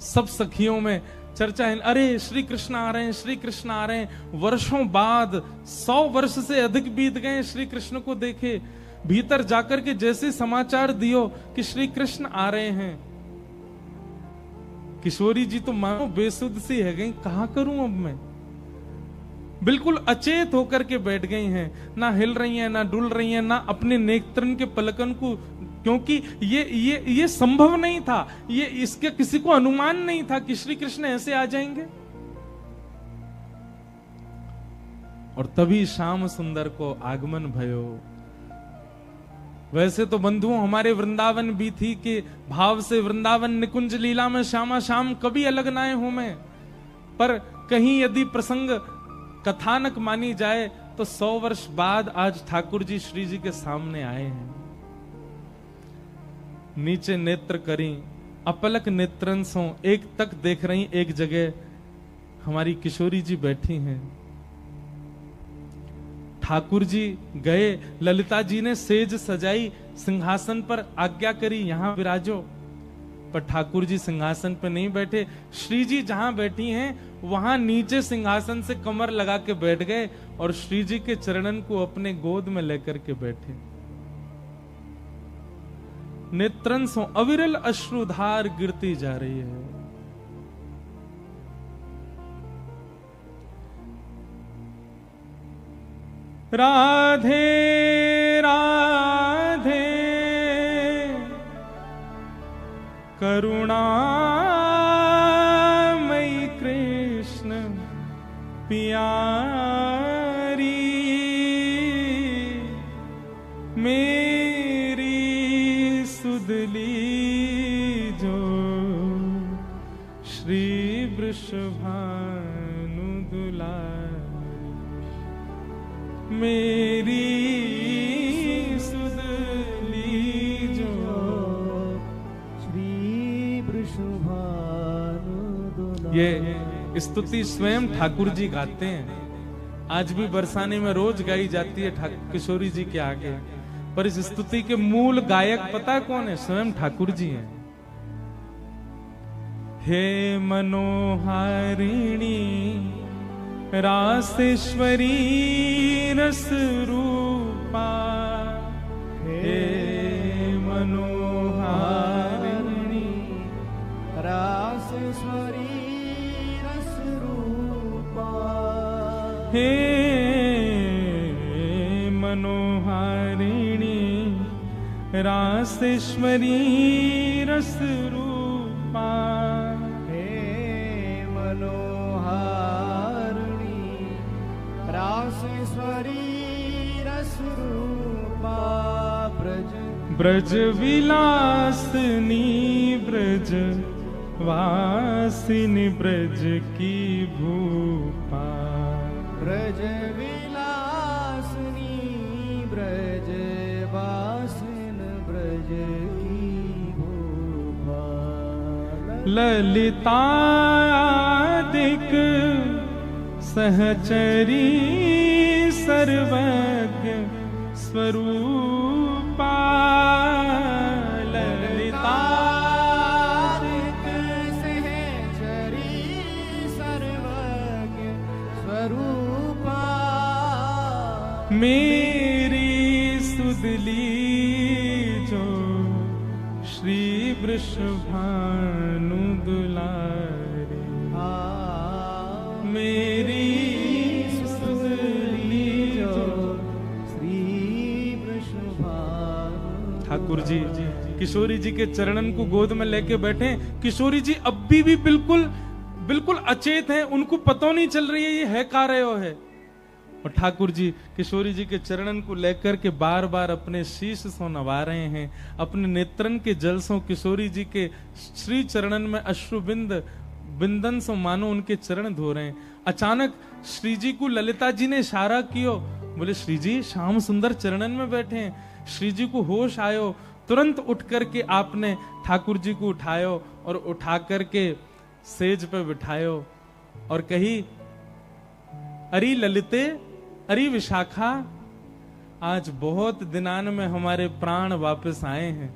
सब सखियों में चर्चा है, अरे श्री कृष्ण आ रहे हैं, श्री कृष्ण आ रहे हैं। वर्षों बाद, 100 वर्ष से अधिक बीत गए श्री कृष्ण को देखे। भीतर जाकर के जैसे समाचार दियो कि श्री कृष्ण आ रहे हैं, किशोरी जी तो मानो बेसुध सी है गई, कहां करूं अब मैं। बिल्कुल अचेत होकर के बैठ गई हैं, ना हिल रही हैं, ना डुल रही हैं, ना अपने नेत्रन के पलकन को, क्योंकि ये संभव नहीं था, ये इसके किसी को अनुमान नहीं था कि श्री कृष्ण ऐसे आ जाएंगे। और तभी श्याम सुंदर को आगमन भयो। वैसे तो बंधुओं हमारे वृंदावन भी थी कि भाव से वृंदावन निकुंज लीला में श्यामा श्याम कभी अलग नाए हो मैं, पर कहीं यदि प्रसंग कथानक मानी जाए तो 100 वर्ष बाद आज ठाकुर जी श्री जी के सामने आए हैं। नीचे नेत्र करी, अपलक नेत्रन सो एक तक देख रही, एक जगह हमारी किशोरी जी बैठी हैं। ठाकुर जी गए, ललिता जी ने सेज सजाई, सिंहासन पर आज्ञा करी यहां विराजो, पर ठाकुर जी सिंहासन पर नहीं बैठे। श्री जी जहां बैठी हैं वहां नीचे सिंहासन से कमर लगा के बैठ गए और श्री जी के चरणन को अपने गोद में लेकर के बैठे। नेत्रन सो अविरल अश्रुधार गिरती जा रही है। राधे राधे करुणामयी कृष्ण प्यारी, मेरी सुधली जो श्री वृषभानु दुलारी, मेरी सुधली जो श्री वृषभानु दुलारी। ये स्तुति स्वयं ठाकुर जी गाते हैं, आज भी बरसाने में रोज गाई जाती है किशोरी जी के आगे, पर इस स्तुति के मूल गायक पता कौन है? स्वयं ठाकुर जी हैं। हे मनोहारिणी रासेश्वरी रस रूपा, हे मनोहारिणी रासेश्वरी रस रूपा, हे मनोहारिणी रासेश्वरी रस रूपा, हे मनोहारिणी रासेश्वरी रस रूपा, ब्रज विलासनी ब्रज वासिनी ब्रज की भूपा, ब्रज विलासनी ब्रज वासिन ब्रज की भूपा, ललितादिक सहचरी सर्वज्ञ स्वरूपा ललितादिक सहचरी सर्वज्ञ स्वरूपा मेरी सुदली जो श्री वृषभानु दुलारी मेरी सुदली जो श्री वृषभानु। ठाकुर जी किशोरी जी के चरणन को गोद में लेके बैठे। किशोरी जी अब भी बिल्कुल अचेत हैं, उनको पता नहीं चल रही है ये है का रहे हो है। और ठाकुर जी किशोरी जी के चरणन को लेकर के बार बार अपने शीश से नवा रहे हैं, अपने नेत्रन के जल से किशोरी जी के श्री चरणन में अश्रुबिंद बिंदन से मानो उनके चरण धो रहे हैं। अचानक श्री जी को ललिता जी ने इशारा कियो, बोले श्री जी श्याम सुंदर चरणन में बैठे हैं। श्री जी को होश आयो, तुरंत उठ करके आपने ठाकुर जी को उठायो और उठा करके सेज पे बिठायो और कही, अरे ललिते, अरे विशाखा, आज बहुत दिनान में हमारे प्राण वापस आए हैं,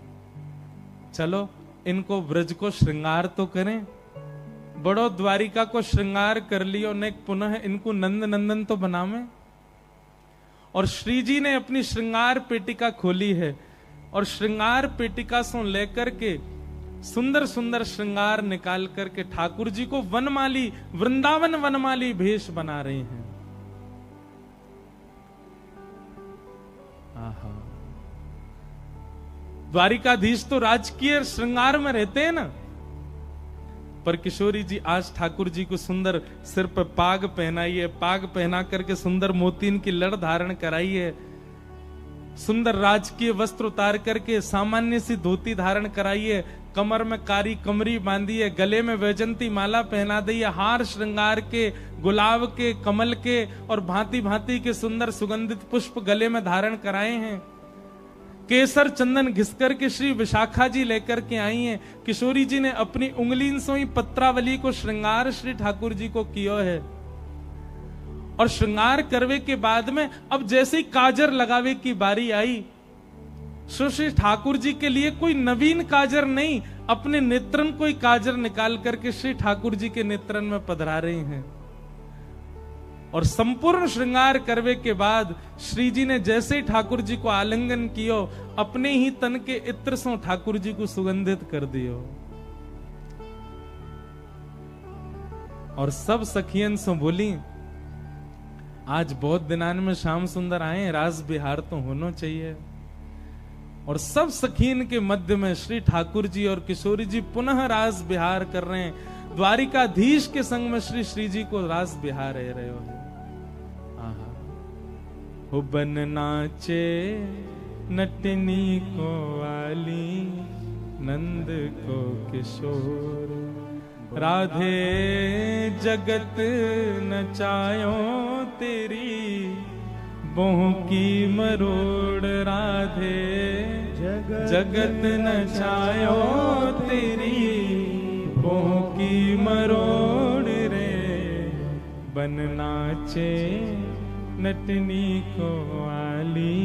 चलो इनको ब्रज को श्रृंगार तो करें। बड़ो द्वारिका को श्रृंगार कर लियो ने पुनः इनको नंद नंदन तो बनावे। और श्री जी ने अपनी श्रृंगार पेटिका खोली है और श्रृंगार पेटिका से लेकर के सुंदर सुंदर श्रृंगार निकाल करके ठाकुर जी को वनमाली, वृंदावन वनमाली भेष बना रहे हैं। आहा, द्वारिकाधीश तो राजकीय श्रृंगार में रहते हैं ना, पर किशोरी जी आज ठाकुर जी को सुंदर सिर पर पाग पहनाई है, पाग पहना करके सुंदर मोतीन की लड़ धारण कराई है, सुंदर राजकीय वस्त्र उतार करके सामान्य सी धोती धारण कराई है, कमर में कारी कमरी बांधी है, गले में वैजंती माला पहना दी है, हार श्रृंगार के, गुलाब के, कमल के और भांति भांति के सुंदर सुगंधित पुष्प गले में धारण कराए हैं। केसर चंदन घिसकर के श्री विशाखा जी लेकर के आई हैं। किशोरी जी ने अपनी उंगली से ही पत्रावली को श्रृंगार श्री ठाकुर जी को किया है। और श्रृंगार करवे के बाद में अब जैसे ही काजर लगावे की बारी आई, श्री ठाकुर जी के लिए कोई नवीन काजर नहीं, अपने नेत्रन कोई काजर निकाल करके श्री ठाकुर जी के नेत्रन में पधरा रहे हैं। और संपूर्ण श्रृंगार करवे के बाद श्री जी ने जैसे ही ठाकुर जी को आलिंगन कियो, अपने ही तन के इत्र से ठाकुर जी को सुगंधित कर दियो। और सब सखियन से बोली, आज बहुत दिनान में श्याम सुंदर आए, रास बिहार तो होना चाहिए। और सब सखीन के मध्य में श्री ठाकुर जी और किशोरी जी पुनः रास बिहार कर रहे हैं। द्वारिकाधीश के संग में श्री श्री जी को रास बिहार रहे हो। हो बन नाचे नटनी को वाली, नंद को किशोर, राधे जगत नचायो तेरी, बोह की मरोड़, राधे जगत नचायो तेरी, बोह की मरोड़ रे। बन नाचे नटनी को आली,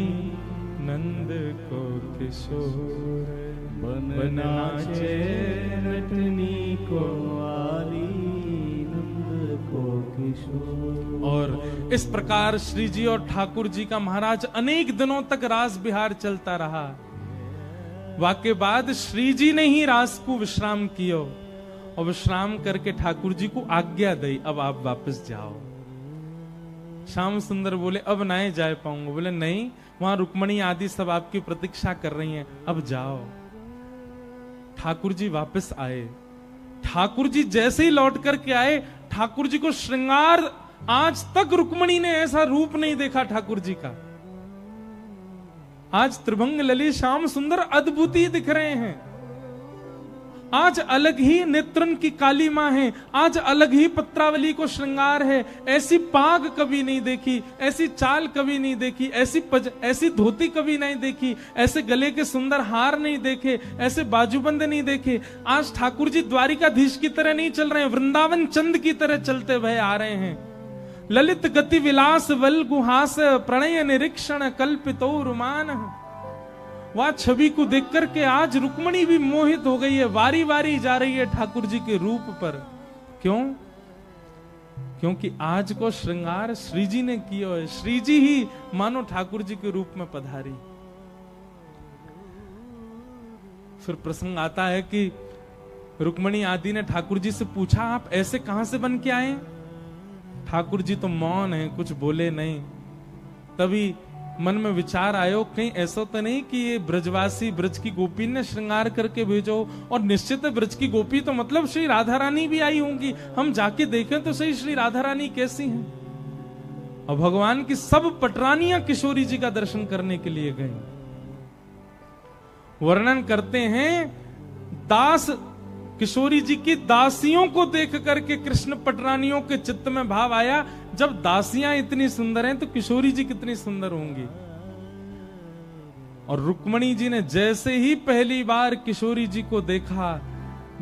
नंद को किशोर, बन नाचे नटनी को आली, नंद को किशोर। और इस प्रकार श्री जी और ठाकुर जी का महाराज अनेक दिनों तक रास बिहार चलता रहा। वाके बाद श्री जी ने ही रास को विश्राम कियो और विश्राम करके ठाकुर जी को आज्ञा दी, अब आप वापस जाओ। श्याम सुंदर बोले अब नहीं जा पाऊंगा। बोले नहीं, वहां रुक्मणी आदि सब आपकी प्रतीक्षा कर रही हैं, अब जाओ। ठाकुर जी वापस आए। ठाकुर जी जैसे ही लौट करके आए, ठाकुर जी को श्रृंगार, आज तक रुक्मणी ने ऐसा रूप नहीं देखा ठाकुर जी का। आज त्रिभंग ललित श्याम सुंदर अद्भुत ही दिख रहे हैं। आज अलग ही नेत्रन की काली मां है, आज अलग ही पत्रावली को श्रृंगार है। ऐसी पाग कभी नहीं देखी, ऐसी चाल कभी नहीं देखी, ऐसी धोती कभी नहीं देखी, ऐसे गले के सुंदर हार नहीं देखे, ऐसे बाजूबंद नहीं देखे। आज ठाकुर जी द्वारिकाधीश की तरह नहीं चल रहे हैं, वृंदावन चंद की तरह चलते हुए आ रहे हैं। ललित गति विलास वल गुहास प्रणय निरीक्षण कल्पितो रुमान। वह छवि को देख करके आज रुक्मणी भी मोहित हो गई है, वारी वारी जा रही है ठाकुर जी के रूप पर। क्यों? क्योंकि आज को श्रृंगार श्री जी ने किया है, श्री जी ही मानो ठाकुर जी के रूप में पधारी। फिर प्रसंग आता है कि रुक्मणी आदि ने ठाकुर जी से पूछा, आप ऐसे कहां से बन के आए? ठाकुर जी तो मौन है, कुछ बोले नहीं। तभी मन में विचार आयो, कहीं ऐसा तो नहीं कि ये ब्रजवासी ब्रज की गोपी ने श्रृंगार करके भेजो। और निश्चित है ब्रज की गोपी तो मतलब श्री राधा रानी भी आई होंगी, हम जाके देखें तो सही श्री राधा रानी कैसी हैं। और भगवान की सब पटरानियां किशोरी जी का दर्शन करने के लिए गई। वर्णन करते हैं, दास किशोरी जी की दासियों को देख करके कृष्ण पटरानियों के चित्त में भाव आया, जब दासियां इतनी सुंदर हैं तो किशोरी जी कितनी सुंदर होंगी। और रुक्मणी जी ने जैसे ही पहली बार किशोरी जी को देखा,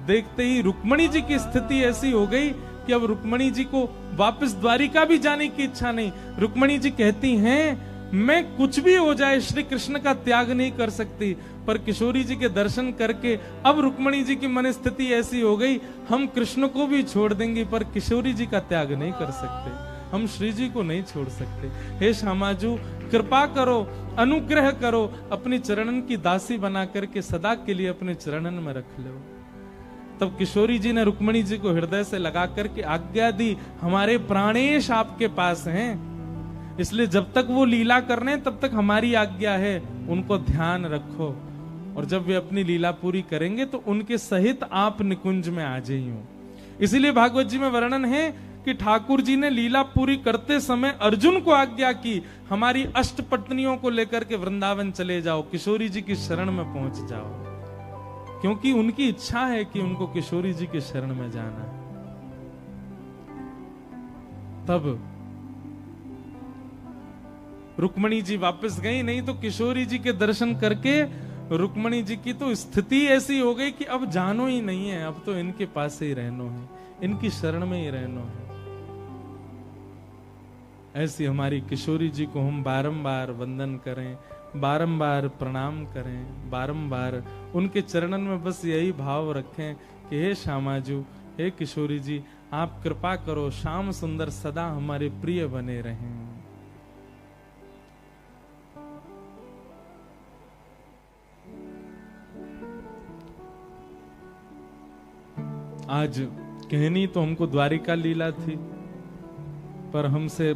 देखते ही रुक्मणी जी की स्थिति ऐसी हो गई कि अब रुक्मणी जी को वापस द्वारिका भी जाने की इच्छा नहीं। रुक्मणी जी कहती हैं, मैं कुछ भी हो जाए श्री कृष्ण का त्याग नहीं कर सकती। पर किशोरी जी के दर्शन करके अब रुक्मणी जी की मन स्थिति ऐसी हो गई, हम कृष्ण को भी छोड़ देंगे पर किशोरी जी का त्याग नहीं कर सकते, हम श्री जी को नहीं छोड़ सकते। हे श्यामाजू कृपा करो, अनुग्रह करो, अपनी चरणन की दासी बना करके सदा के लिए अपने चरणन में रख लो। तब किशोरी जी ने रुक्मणी जी को हृदय से लगा करके आज्ञा दी, हमारे प्राणेश आपके पास हैं, इसलिए जब तक वो लीला करने तब तक हमारी आज्ञा है, उनको ध्यान रखो। और जब वे अपनी लीला पूरी करेंगे तो उनके सहित आप निकुंज में आ जाइयो। इसीलिए भागवत जी में वर्णन है कि ठाकुर जी ने लीला पूरी करते समय अर्जुन को आज्ञा की, हमारी अष्ट पत्नियों को लेकर के वृंदावन चले जाओ, किशोरी जी की शरण में पहुंच जाओ, क्योंकि उनकी इच्छा है कि उनको किशोरी जी की शरण में जाना। तब रुक्मणी जी वापस गई, नहीं तो किशोरी जी के दर्शन करके रुक्मणी जी की तो स्थिति ऐसी हो गई कि अब जानो ही नहीं है, अब तो इनके पास ही रहनो है, इनकी शरण में ही रहनो है। ऐसी हमारी किशोरी जी को हम बारंबार वंदन करें, बारंबार प्रणाम करें, बारंबार उनके चरणन में बस यही भाव रखें कि हे श्यामाजू, हे किशोरी जी, आप कृपा करो, श्याम सुंदर सदा हमारे प्रिय बने रहें। आज कहनी तो हमको द्वारिका लीला थी, पर हमसे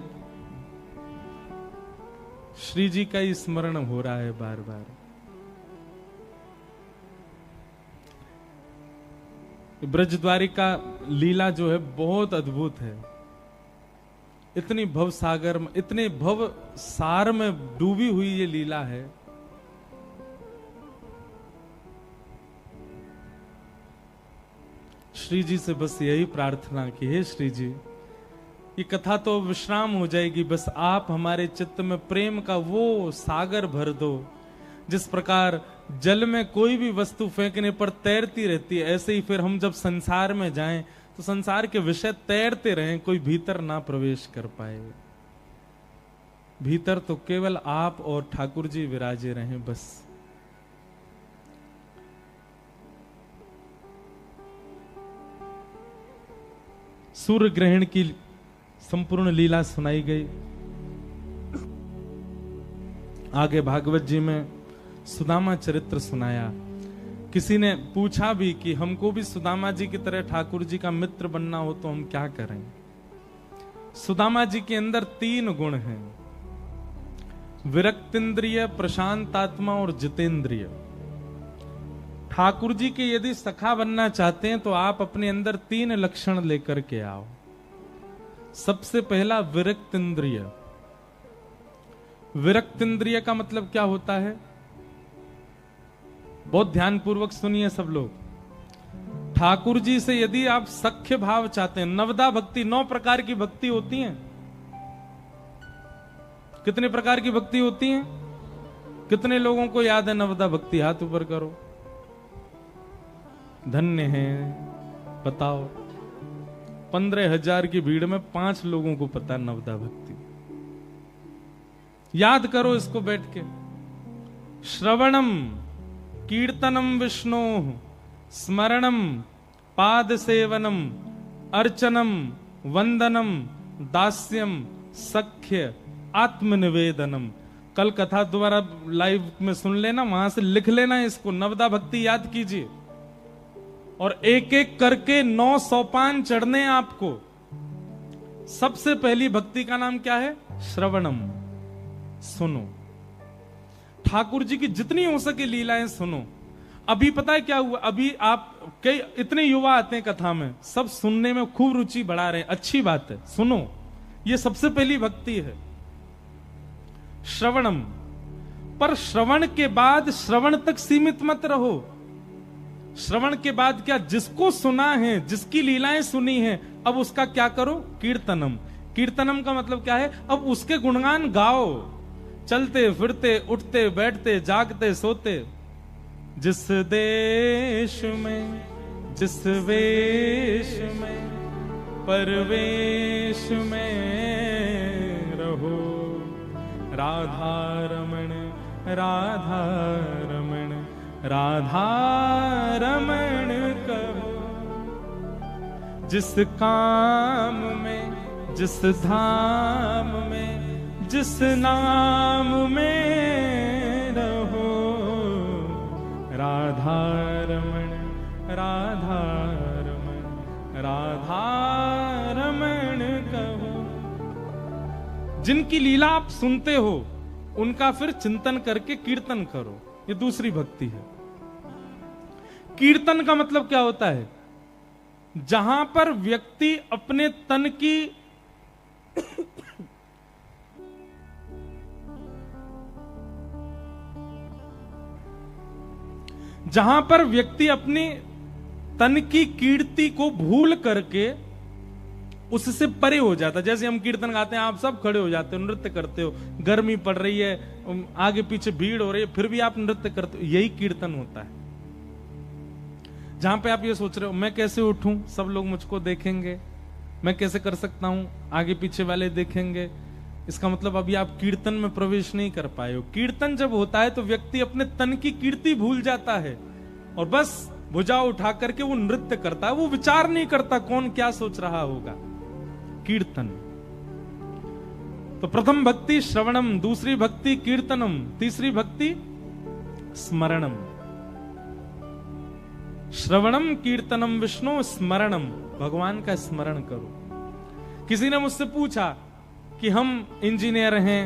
श्री जी का ही स्मरण हो रहा है बार बार। ब्रज द्वारिका लीला जो है बहुत अद्भुत है। इतनी भव सागर में, इतने भव सार में डूबी हुई ये लीला है। श्री जी से बस यही प्रार्थना की, हे श्री जी, ये कथा तो विश्राम हो जाएगी, बस आप हमारे चित्त में प्रेम का वो सागर भर दो। जिस प्रकार जल में कोई भी वस्तु फेंकने पर तैरती रहती है, ऐसे ही फिर हम जब संसार में जाएं तो संसार के विषय तैरते रहें, कोई भीतर ना प्रवेश कर पाए। भीतर तो केवल आप और ठाकुर जी विराजे रहें बस। सूर्य ग्रहण की संपूर्ण लीला सुनाई गई। आगे भागवत जी में सुदामा चरित्र सुनाया। किसी ने पूछा भी कि हमको भी सुदामा जी की तरह ठाकुर जी का मित्र बनना हो तो हम क्या करें। सुदामा जी के अंदर 3 गुण हैं, विरक्तिंद्रिय, प्रशांतात्मा और जितेंद्रिय। ठाकुर जी के यदि सखा बनना चाहते हैं तो आप अपने अंदर 3 लक्षण लेकर के आओ। सबसे पहला विरक्तिंद्रिय। विरक्तिंद्रिय का मतलब क्या होता है? बहुत ध्यान पूर्वक सुनिए सब लोग। ठाकुर जी से यदि आप सख्य भाव चाहते हैं, नवदा भक्ति, 9 प्रकार की भक्ति होती है। कितने प्रकार की भक्ति होती है? कितने लोगों को याद है नवदा भक्ति? हाथ ऊपर करो। धन्य है, बताओ। 15,000 की भीड़ में 5 लोगों को पता है नवदा भक्ति। याद करो इसको बैठ के। श्रवणम कीर्तनम विष्णु, स्मरणम पाद सेवनम, अर्चनम वंदनम, दास्यम सख्य आत्मनिवेदनम। कल कथा दोबारा लाइव में सुन लेना, वहां से लिख लेना इसको, नवदा भक्ति याद कीजिए। और एक एक करके 9 सोपान चढ़ने हैं आपको। सबसे पहली भक्ति का नाम क्या है? श्रवणम। सुनो, ठाकुर जी की जितनी हो सके लीलाएं सुनो। अभी पता है क्या हुआ? अभी आप कई इतने युवा आते हैं कथा में, सब सुनने में खूब रुचि बढ़ा रहे हैं, अच्छी बात है, सुनो। ये सबसे पहली भक्ति है, श्रवणम। पर श्रवण के बाद श्रवण तक सीमित मत रहो। श्रवण के बाद क्या? जिसको सुना है, जिसकी लीलाएं सुनी है, अब उसका क्या करो? कीर्तनम। कीर्तनम का मतलब क्या है? अब उसके गुणगान गाओ, चलते फिरते, उठते बैठते, जागते सोते। जिस देश में, जिस वेश में, परवेश में रहो, राधा रमण, राधा रमण, राधा रमण कहो। जिस काम में, जिस धाम में, जिस नाम में रहो, राधा रमण, राधा रमण, राधा रमण कहो। जिनकी लीला आप सुनते हो, उनका फिर चिंतन करके कीर्तन करो। ये दूसरी भक्ति है। कीर्तन का मतलब क्या होता है? जहां पर व्यक्ति अपने तन की जहां पर व्यक्ति अपनी तन की कीर्ति को भूल करके उससे परे हो जाता है। जैसे हम कीर्तन गाते हैं, आप सब खड़े हो जाते हो, नृत्य करते हो, गर्मी पड़ रही है, आगे पीछे भीड़ हो रही है, फिर भी आप नृत्य करते हो। यही कीर्तन होता है। जहां पे आप ये सोच रहे हो, मैं कैसे उठूं, सब लोग मुझको देखेंगे, मैं कैसे कर सकता हूं, आगे पीछे वाले देखेंगे। इसका मतलब अभी आप कीर्तन में प्रवेश नहीं कर पाए हो। कीर्तन जब होता है तो व्यक्ति अपने तन की कीर्ति भूल जाता है और बस भुजा उठा करके वो नृत्य करता है। वो विचार नहीं करता कौन क्या सोच रहा होगा। कीर्तन। तो प्रथम भक्ति श्रवणम, दूसरी भक्ति कीर्तनम, तीसरी भक्ति स्मरणम। श्रवणम कीर्तनम विष्णु, स्मरणम, भगवान का स्मरण करो। किसी ने मुझसे पूछा कि हम इंजीनियर हैं,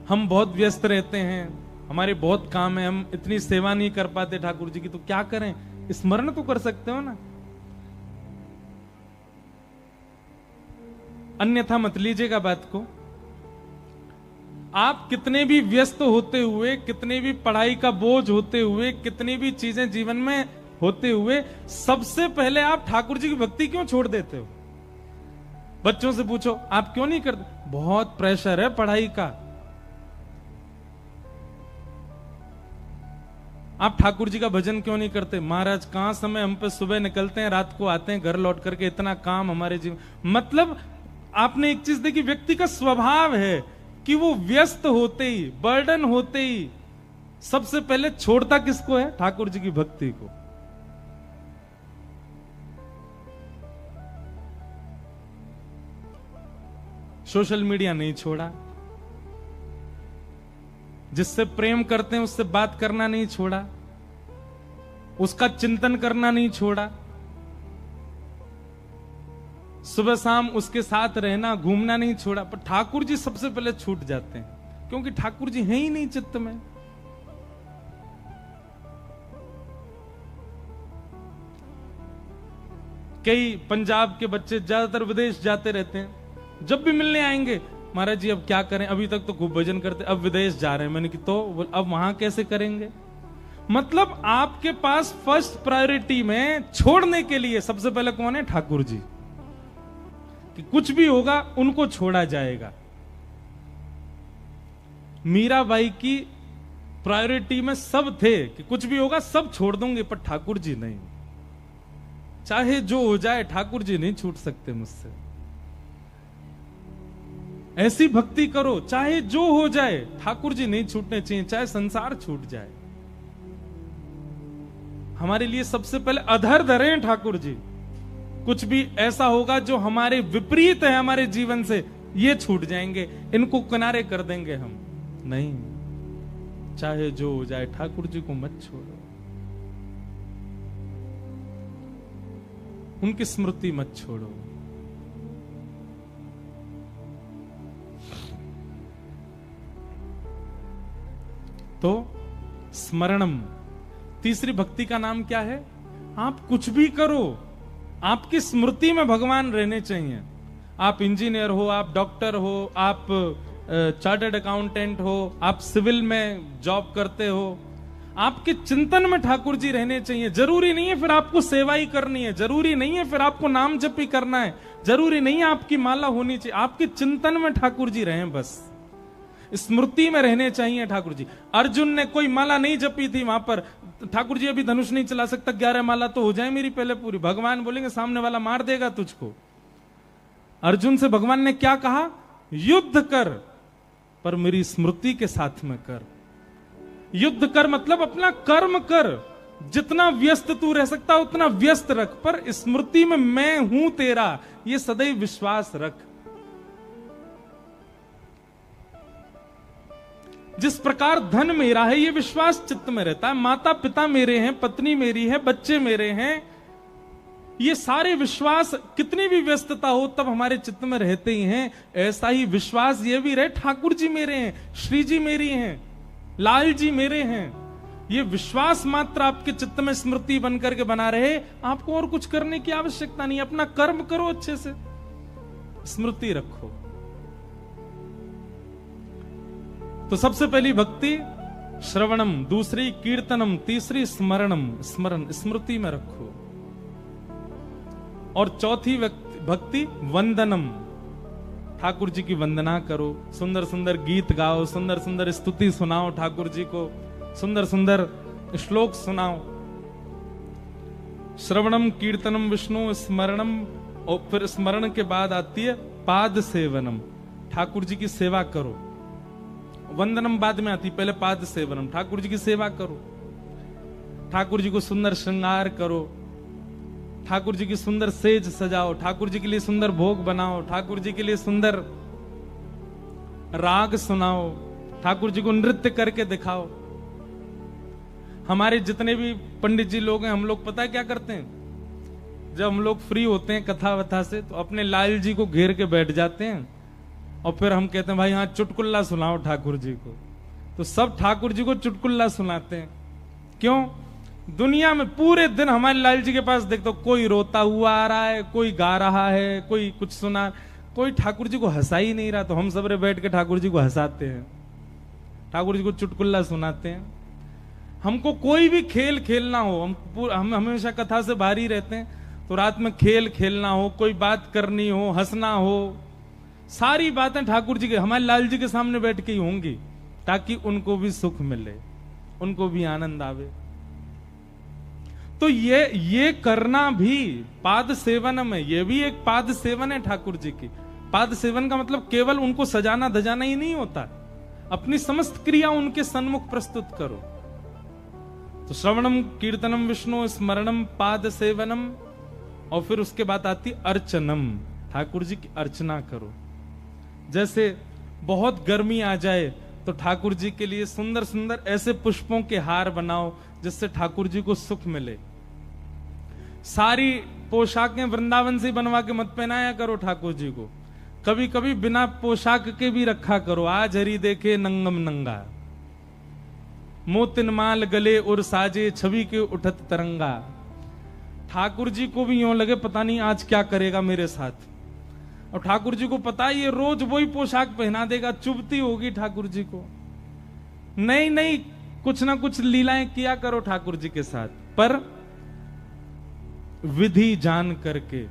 हम बहुत व्यस्त रहते हैं, हमारे बहुत काम है, हम इतनी सेवा नहीं कर पाते ठाकुर जी की, तो क्या करें? स्मरण तो कर सकते हो ना। अन्यथा मत लीजिएगा बात को। आप कितने भी व्यस्त होते हुए, कितने भी पढ़ाई का बोझ होते हुए, कितनी भी चीजें जीवन में होते हुए, सबसे पहले आप ठाकुर जी की भक्ति क्यों छोड़ देते हो? बच्चों से पूछो, आप क्यों नहीं करते? बहुत प्रेशर है पढ़ाई का। आप ठाकुर जी का भजन क्यों नहीं करते? महाराज कहां समय हम पे, सुबह निकलते हैं, रात को आते हैं, घर लौट करके इतना काम हमारे जीवन। मतलब आपने एक चीज देखी, व्यक्ति का स्वभाव है कि वो व्यस्त होते ही, बर्डन होते ही सबसे पहले छोड़ता किसको है? ठाकुर जी की भक्ति को। सोशल मीडिया नहीं छोड़ा, जिससे प्रेम करते हैं उससे बात करना नहीं छोड़ा, उसका चिंतन करना नहीं छोड़ा, सुबह शाम उसके साथ रहना, घूमना नहीं छोड़ा। पर ठाकुर जी सबसे पहले छूट जाते हैं, क्योंकि ठाकुर जी हैं ही नहीं चित्त में। कई पंजाब के बच्चे ज्यादातर विदेश जाते रहते हैं, जब भी मिलने आएंगे, महाराज जी अब क्या करें, अभी तक तो खूब भजन करते, अब विदेश जा रहे हैं। मैंने कि तो अब वहां कैसे करेंगे? मतलब आपके पास फर्स्ट प्रायोरिटी में छोड़ने के लिए सबसे पहले कौन है? ठाकुर जी। कि कुछ भी होगा उनको छोड़ा जाएगा। मीराबाई की प्रायोरिटी में सब थे कि कुछ भी होगा सब छोड़ दूंगे, पर ठाकुर जी नहीं। चाहे जो हो जाए ठाकुर जी नहीं छूट सकते मुझसे। ऐसी भक्ति करो चाहे जो हो जाए, ठाकुर जी नहीं छूटने चाहिए, चाहे संसार छूट जाए। हमारे लिए सबसे पहले अधर धरे ठाकुर जी। कुछ भी ऐसा होगा जो हमारे विपरीत है हमारे जीवन से, ये छूट जाएंगे, इनको किनारे कर देंगे हम। नहीं, चाहे जो हो जाए ठाकुर जी को मत छोड़ो, उनकी स्मृति मत छोड़ो। तो स्मरणम, तीसरी भक्ति का नाम क्या है? आप कुछ भी करो, आपकी स्मृति में भगवान रहने चाहिए। आप इंजीनियर हो, आप डॉक्टर हो, आप चार्टर्ड अकाउंटेंट हो, आप सिविल में जॉब करते हो, आपके चिंतन में ठाकुर जी रहने चाहिए। जरूरी नहीं है फिर आपको सेवा ही करनी है, जरूरी नहीं है फिर आपको नाम जप ही करना है, जरूरी नहीं है आपकी माला होनी चाहिए। आपके चिंतन में ठाकुर जी रहें, बस स्मृति में रहने चाहिए ठाकुर जी। अर्जुन ने कोई माला नहीं जपी थी वहां पर, ठाकुर जी अभी धनुष नहीं चला सकता, 11 माला तो हो जाए मेरी पहले पूरी। भगवान बोलेंगे सामने वाला मार देगा तुझको। अर्जुन से भगवान ने क्या कहा? युद्ध कर, पर मेरी स्मृति के साथ में कर। युद्ध कर मतलब अपना कर्म कर, जितना व्यस्त तू रह सकता उतना व्यस्त रख, पर स्मृति में मैं हूं तेरा, ये सदैव विश्वास रख। जिस प्रकार धन मेरा है ये विश्वास चित्त में रहता है, माता पिता मेरे हैं, पत्नी मेरी है, बच्चे मेरे हैं, ये सारे विश्वास कितनी भी व्यस्तता हो तब हमारे चित्त में रहते ही हैं। ऐसा ही विश्वास ये भी रहे ठाकुर जी मेरे हैं, श्री जी मेरी हैं, लाल जी मेरे हैं। ये विश्वास मात्र आपके चित्त में स्मृति बनकर के बना रहे, आपको और कुछ करने की आवश्यकता नहीं। अपना कर्म करो अच्छे से, स्मृति रखो। तो सबसे पहली भक्ति श्रवणम, दूसरी कीर्तनम, तीसरी स्मरणम, स्मरण स्मृति में रखो, और चौथी भक्ति वंदनम, ठाकुर जी की वंदना करो। सुंदर सुंदर गीत गाओ, सुंदर सुंदर स्तुति सुनाओ ठाकुर जी को, सुंदर सुंदर श्लोक सुनाओ। श्रवणम, कीर्तनम, विष्णु स्मरणम, और फिर स्मरण के बाद आती है पाद सेवनम, ठाकुर जी की सेवा करो। वंदनम बाद में आती, पहले पाद सेवनम, ठाकुर जी की सेवा करो, ठाकुर जी को सुंदर श्रृंगार करो, ठाकुर जी की सुंदर सेज सजाओ, ठाकुर जी के लिए सुंदर भोग बनाओ, ठाकुर जी के लिए सुंदर राग सुनाओ, ठाकुर जी को नृत्य करके दिखाओ। हमारे जितने भी पंडित जी लोग हैं, हम लोग पता है क्या करते हैं? जब हम लोग फ्री होते हैं कथा वथा से, तो अपने लाल जी को घेर के बैठ जाते हैं, और फिर हम कहते हैं भाई हाँ चुटकुल्ला सुनाओ ठाकुर जी को। तो सब ठाकुर जी को चुटकुल्ला सुनाते हैं। क्यों? दुनिया में पूरे दिन हमारे लाल जी के पास देखते हो, कोई रोता हुआ आ रहा है, कोई गा रहा है, कोई कुछ सुना, कोई ठाकुर जी को हंसा ही नहीं रहा। तो हम सबरे बैठ के ठाकुर जी को हंसाते हैं, ठाकुर जी को चुटकुल्ला सुनाते हैं। हमको कोई भी खेल खेलना हो, हम हमेशा कथा से बाहर ही रहते हैं, तो रात में खेल खेलना हो, कोई बात करनी हो, हंसना हो, सारी बातें ठाकुर जी के, हमारे लाल जी के सामने बैठ के ही होंगी, ताकि उनको भी सुख मिले, उनको भी आनंद आवे। तो ये करना भी पाद सेवन में, ये भी एक पाद सेवन है ठाकुर जी की। पाद सेवन का मतलब केवल उनको सजाना धजाना ही नहीं होता, अपनी समस्त क्रिया उनके सन्मुख प्रस्तुत करो। तो श्रवणम, कीर्तनम, विष्णु स्मरणम, पाद सेवनम, और फिर उसके बाद आती अर्चनम, ठाकुर जी की अर्चना करो। जैसे बहुत गर्मी आ जाए तो ठाकुर जी के लिए सुंदर सुंदर ऐसे पुष्पों के हार बनाओ जिससे ठाकुर जी को सुख मिले। सारी पोशाकें वृंदावन से बनवा के मत पहनाया करो ठाकुर जी को, कभी कभी बिना पोशाक के भी रखा करो। आज हरी देखे नंगम नंगा, मोतिन माल गले और साजे, छवि के उठत तरंगा। ठाकुर जी को भी यूं लगे पता नहीं आज क्या करेगा मेरे साथ, और ठाकुर जी को पता है ये रोज वही पोशाक पहना देगा, चुभती होगी ठाकुर जी को। नहीं नहीं, कुछ ना कुछ लीलाएं किया करो ठाकुर जी के साथ, पर विधि जान करके।